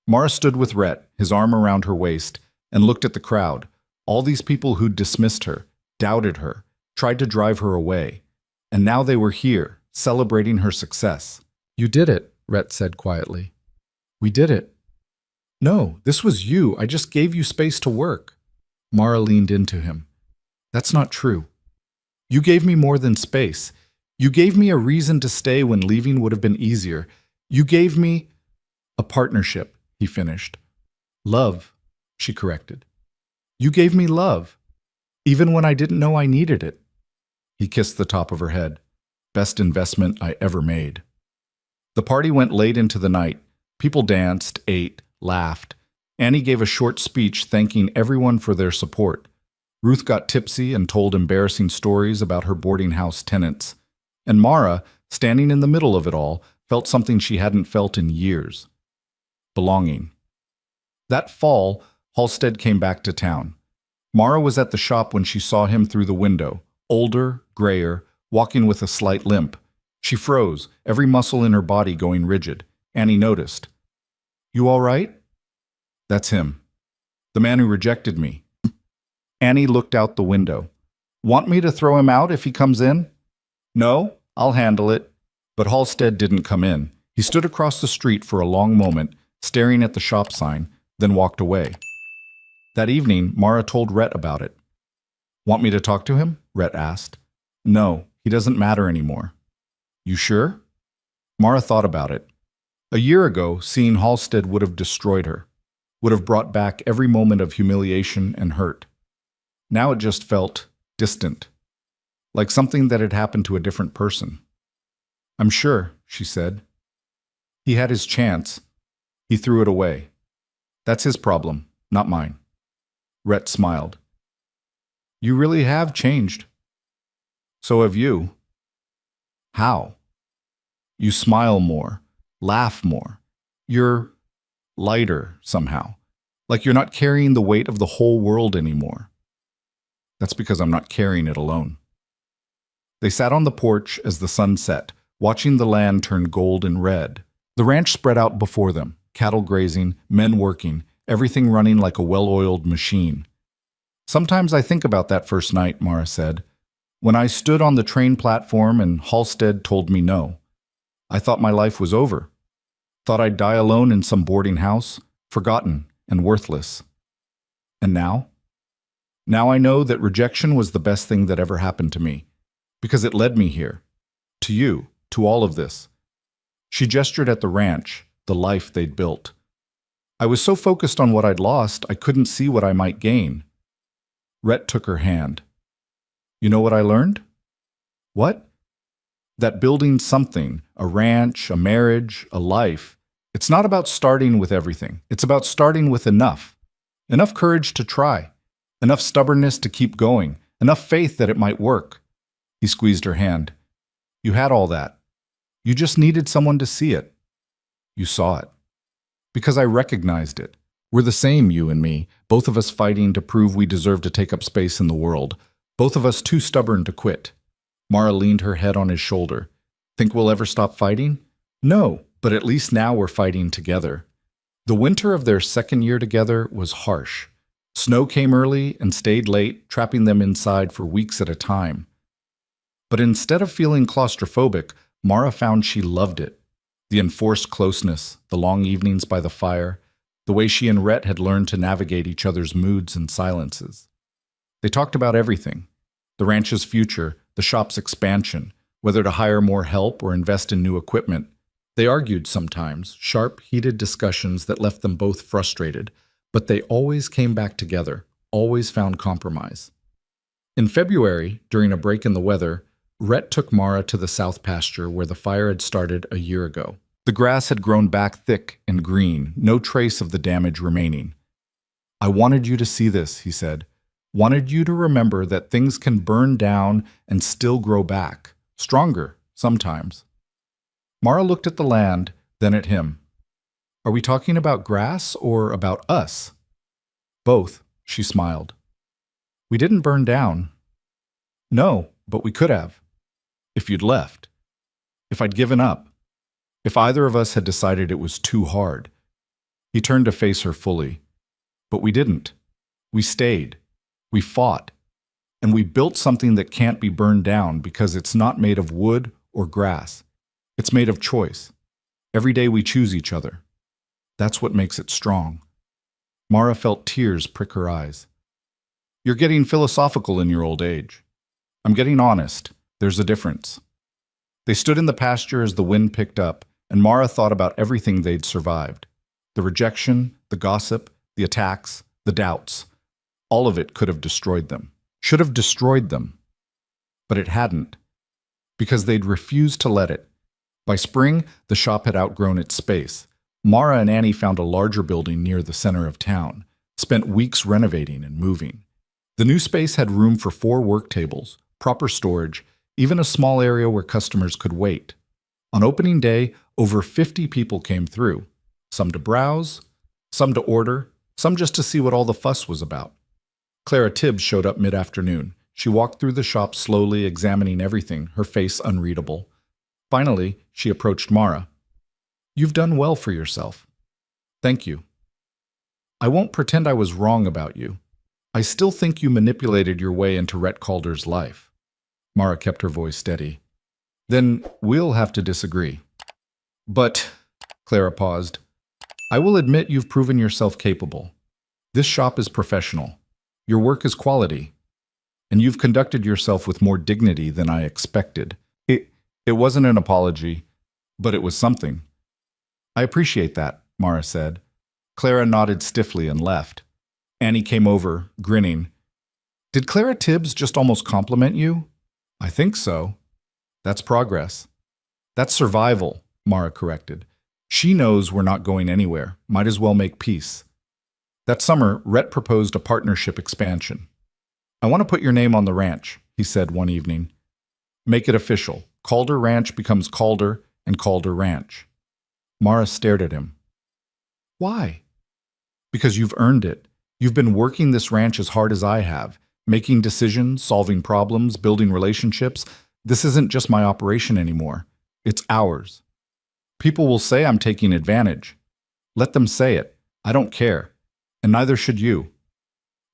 Mara stood with Rhett, his arm around her waist, and looked at the crowd. All these people who'd dismissed her, doubted her, tried to drive her away. And now they were here, celebrating her success. You did it, Rhett said quietly. We did it. No, this was you. I just gave you space to work. Mara leaned into him. That's not true. You gave me more than space. You gave me a reason to stay when leaving would have been easier. You gave me a partnership, he finished. Love, she corrected. You gave me love, even when I didn't know I needed it. He kissed the top of her head. Best investment I ever made. The party went late into the night. People danced, ate, laughed. Annie gave a short speech thanking everyone for their support. Ruth got tipsy and told embarrassing stories about her boarding house tenants. And Mara, standing in the middle of it all, felt something she hadn't felt in years. Belonging. That fall, Halstead came back to town. Mara was at the shop when she saw him through the window, older, grayer, walking with a slight limp. She froze, every muscle in her body going rigid. Annie noticed. You all right? That's him. The man who rejected me. Annie looked out the window. Want me to throw him out if he comes in? No, I'll handle it. But Halstead didn't come in. He stood across the street for a long moment, staring at the shop sign, then walked away. That evening, Mara told Rhett about it. Want me to talk to him? Rhett asked. No, he doesn't matter anymore. You sure? Mara thought about it. A year ago, seeing Halstead would have destroyed her, would have brought back every moment of humiliation and hurt. Now it just felt distant, like something that had happened to a different person. I'm sure, she said. He had his chance. He threw it away. That's his problem, not mine. Rhett smiled. You really have changed. So have you. How? You smile more, laugh more. You're lighter somehow, like you're not carrying the weight of the whole world anymore. That's because I'm not carrying it alone. They sat on the porch as the sun set, watching the land turn gold and red. The ranch spread out before them, cattle grazing, men working, everything running like a well-oiled machine. Sometimes I think about that first night, Mara said, when I stood on the train platform and Halstead told me no. I thought my life was over. Thought I'd die alone in some boarding house, forgotten and worthless. And now? Now I know that rejection was the best thing that ever happened to me, because it led me here, to you, to all of this. She gestured at the ranch, the life they'd built. I was so focused on what I'd lost, I couldn't see what I might gain. Rhett took her hand. You know what I learned? What? That building something, a ranch, a marriage, a life, it's not about starting with everything. It's about starting with enough. Enough courage to try. Enough stubbornness to keep going. Enough faith that it might work. He squeezed her hand. You had all that. You just needed someone to see it. You saw it. Because I recognized it. We're the same, you and me, both of us fighting to prove we deserve to take up space in the world. Both of us too stubborn to quit. Mara leaned her head on his shoulder. Think we'll ever stop fighting? No, but at least now we're fighting together. The winter of their second year together was harsh. Snow came early and stayed late, trapping them inside for weeks at a time. But instead of feeling claustrophobic, Mara found she loved it. The enforced closeness, the long evenings by the fire, the way she and Rhett had learned to navigate each other's moods and silences. They talked about everything. The ranch's future, the shop's expansion, whether to hire more help or invest in new equipment. They argued sometimes, sharp, heated discussions that left them both frustrated, but they always came back together, always found compromise. In February, during a break in the weather, Rhett took Mara to the south pasture where the fire had started a year ago. The grass had grown back thick and green, no trace of the damage remaining. I wanted you to see this, he said. Wanted you to remember that things can burn down and still grow back, stronger sometimes. Mara looked at the land, then at him. Are we talking about grass or about us? Both, she smiled. We didn't burn down. No, but we could have. If you'd left. If I'd given up. If either of us had decided it was too hard. He turned to face her fully. But we didn't. We stayed. We fought. And we built something that can't be burned down because it's not made of wood or grass. It's made of choice. Every day we choose each other. That's what makes it strong. Mara felt tears prick her eyes. You're getting philosophical in your old age. I'm getting honest. There's a difference. They stood in the pasture as the wind picked up, and Mara thought about everything they'd survived. The rejection, the gossip, the attacks, the doubts. All of it could have destroyed them. Should have destroyed them. But it hadn't, because they'd refused to let it. By spring, the shop had outgrown its space. Mara and Annie found a larger building near the center of town, spent weeks renovating and moving. The new space had room for 4 work tables, proper storage, even a small area where customers could wait. On opening day, over 50 people came through, some to browse, some to order, some just to see what all the fuss was about. Clara Tibbs showed up mid-afternoon. She walked through the shop slowly, examining everything, her face unreadable. Finally, she approached Mara. You've done well for yourself. Thank you. I won't pretend I was wrong about you. I still think you manipulated your way into Rhett Calder's life. Mara kept her voice steady. Then we'll have to disagree. But, Clara paused, I will admit you've proven yourself capable. This shop is professional. Your work is quality. And you've conducted yourself with more dignity than I expected. It wasn't an apology, but it was something. I appreciate that, Mara said. Clara nodded stiffly and left. Annie came over, grinning. Did Clara Tibbs just almost compliment you? I think so. That's progress. That's survival, Mara corrected. She knows we're not going anywhere. Might as well make peace. That summer, Rhett proposed a partnership expansion. I want to put your name on the ranch, he said one evening. Make it official. Calder Ranch becomes Calder and Calder Ranch. Mara stared at him. Why? Because you've earned it. You've been working this ranch as hard as I have, making decisions, solving problems, building relationships. This isn't just my operation anymore. It's ours. People will say I'm taking advantage. Let them say it. I don't care. And neither should you.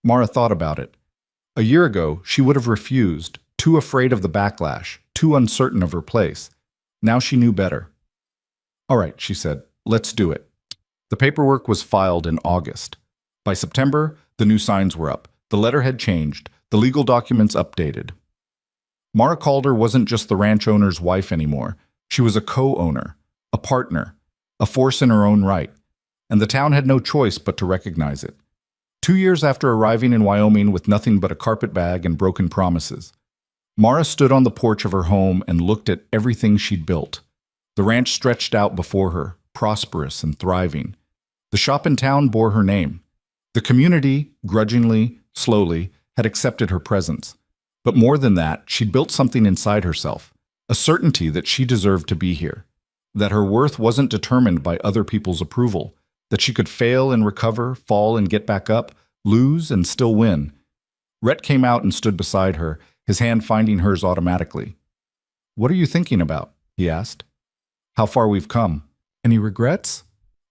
Mara thought about it. A year ago, she would have refused, too afraid of the backlash, too uncertain of her place. Now she knew better. All right, she said, let's do it. The paperwork was filed in August. By September, the new signs were up. The letterhead changed, the legal documents updated. Mara Calder wasn't just the ranch owner's wife anymore. She was a co-owner, a partner, a force in her own right. And the town had no choice but to recognize it. 2 years after arriving in Wyoming with nothing but a carpet bag and broken promises, Mara stood on the porch of her home and looked at everything she'd built. The ranch stretched out before her, prosperous and thriving. The shop in town bore her name. The community, grudgingly, slowly, had accepted her presence. But more than that, she'd built something inside herself, a certainty that she deserved to be here, that her worth wasn't determined by other people's approval, that she could fail and recover, fall and get back up, lose and still win. Rhett came out and stood beside her, his hand finding hers automatically. What are you thinking about? He asked. How far we've come. Any regrets?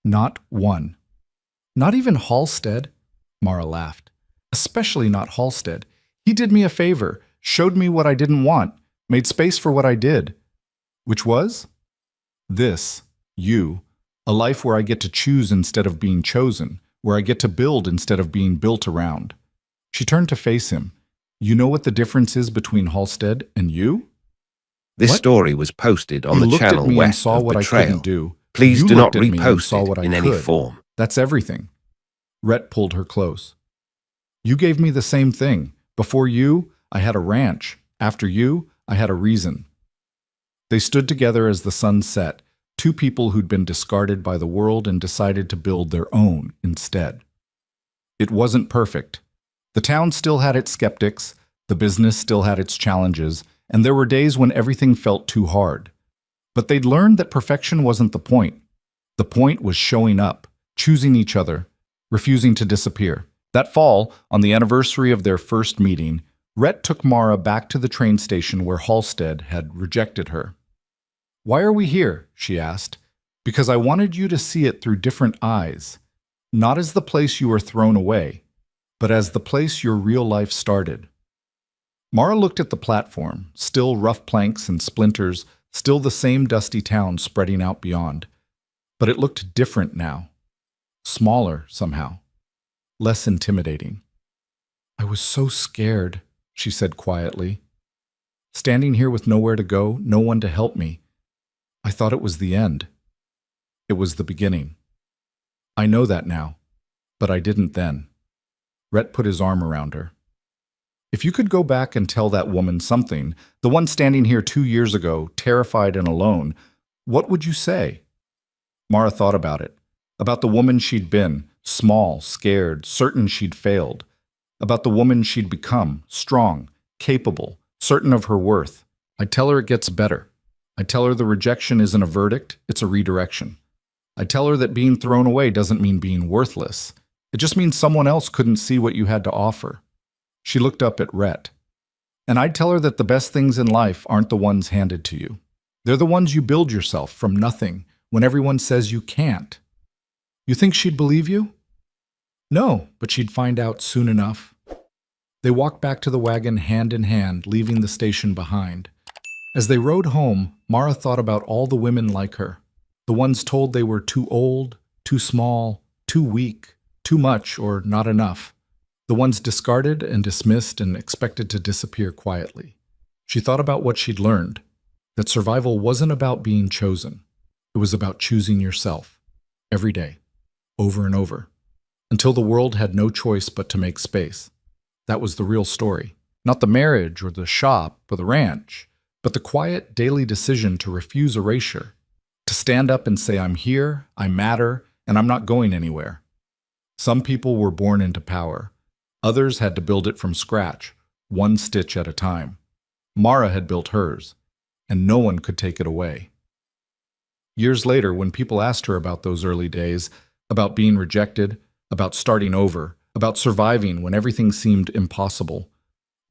Not one. Not even Halstead? Mara laughed. Especially not Halstead. He did me a favor, showed me what I didn't want, made space for what I did. Which was? This, you, a life where I get to choose instead of being chosen, where I get to build instead of being built around. She turned to face him. You know what the difference is between Halstead and you? This What? story was posted on You the looked at channel me and west saw of what I Betrayal. couldn't do. Please You do not looked at me and repost saw what it I in any could. form. That's everything. Rhett pulled her close. You gave me the same thing. Before you, I had a ranch. After you, I had a reason. They stood together as the sun set, 2 people who'd been discarded by the world and decided to build their own instead. It wasn't perfect. The town still had its skeptics, the business still had its challenges, and there were days when everything felt too hard. But they'd learned that perfection wasn't the point. The point was showing up, choosing each other, refusing to disappear. That fall, on the anniversary of their first meeting, Rhett took Mara back to the train station where Halstead had rejected her. Why are we here? She asked. Because I wanted you to see it through different eyes, not as the place you were thrown away, but as the place your real life started. Mara looked at the platform, still rough planks and splinters, still the same dusty town spreading out beyond. But it looked different now. smaller somehow, less intimidating. I was so scared, she said quietly. Standing here with nowhere to go, no one to help me. I thought it was the end. It was the beginning. I know that now, but I didn't then. Rhett put his arm around her. If you could go back and tell that woman something, the one standing here 2 years ago, terrified and alone, what would you say? Mara thought about the woman she'd been, small, scared, certain she'd failed, about the woman she'd become, strong, capable, certain of her worth. I'd tell her it gets better. I'd tell her the rejection isn't a verdict, it's a redirection. I'd tell her that being thrown away doesn't mean being worthless. It just means someone else couldn't see what you had to offer. She looked up at Rhett. And I'd tell her that the best things in life aren't the ones handed to you. They're the ones you build yourself from nothing when everyone says you can't. You think she'd believe you? No, but she'd find out soon enough. They walked back to the wagon hand in hand, leaving the station behind. As they rode home, Mara thought about all the women like her, the ones told they were too old, too small, too weak, too much, or not enough, the ones discarded and dismissed and expected to disappear quietly. She thought about what she'd learned, that survival wasn't about being chosen. It was about choosing yourself, every day, over and over, until the world had no choice but to make space. That was the real story, not the marriage or the shop or the ranch, but the quiet daily decision to refuse erasure, to stand up and say, I'm here, I matter, and I'm not going anywhere. Some people were born into power. Others had to build it from scratch, one stitch at a time. Mara had built hers, and no one could take it away. Years later, when people asked her about those early days, about being rejected, about starting over, about surviving when everything seemed impossible,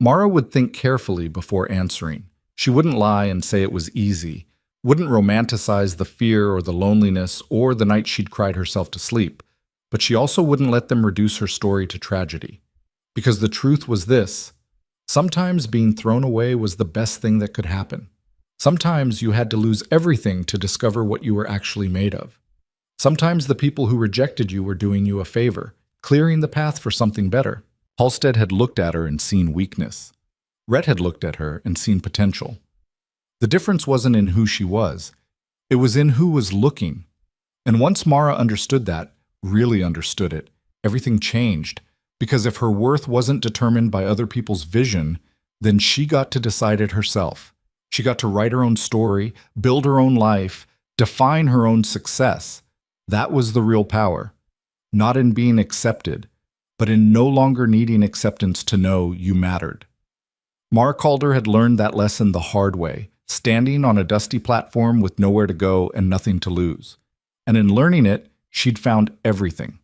Mara would think carefully before answering. She wouldn't lie and say it was easy, wouldn't romanticize the fear or the loneliness or the night she'd cried herself to sleep, but she also wouldn't let them reduce her story to tragedy. Because the truth was this: sometimes being thrown away was the best thing that could happen. Sometimes you had to lose everything to discover what you were actually made of. Sometimes the people who rejected you were doing you a favor, clearing the path for something better. Halstead had looked at her and seen weakness. Rhett had looked at her and seen potential. The difference wasn't in who she was. It was in who was looking. And once Mara understood that, really understood it, everything changed. Because if her worth wasn't determined by other people's vision, then she got to decide it herself. She got to write her own story, build her own life, define her own success. That was the real power. Not in being accepted, but in no longer needing acceptance to know you mattered. Mara Calder had learned that lesson the hard way, standing on a dusty platform with nowhere to go and nothing to lose. And in learning it, she'd found everything.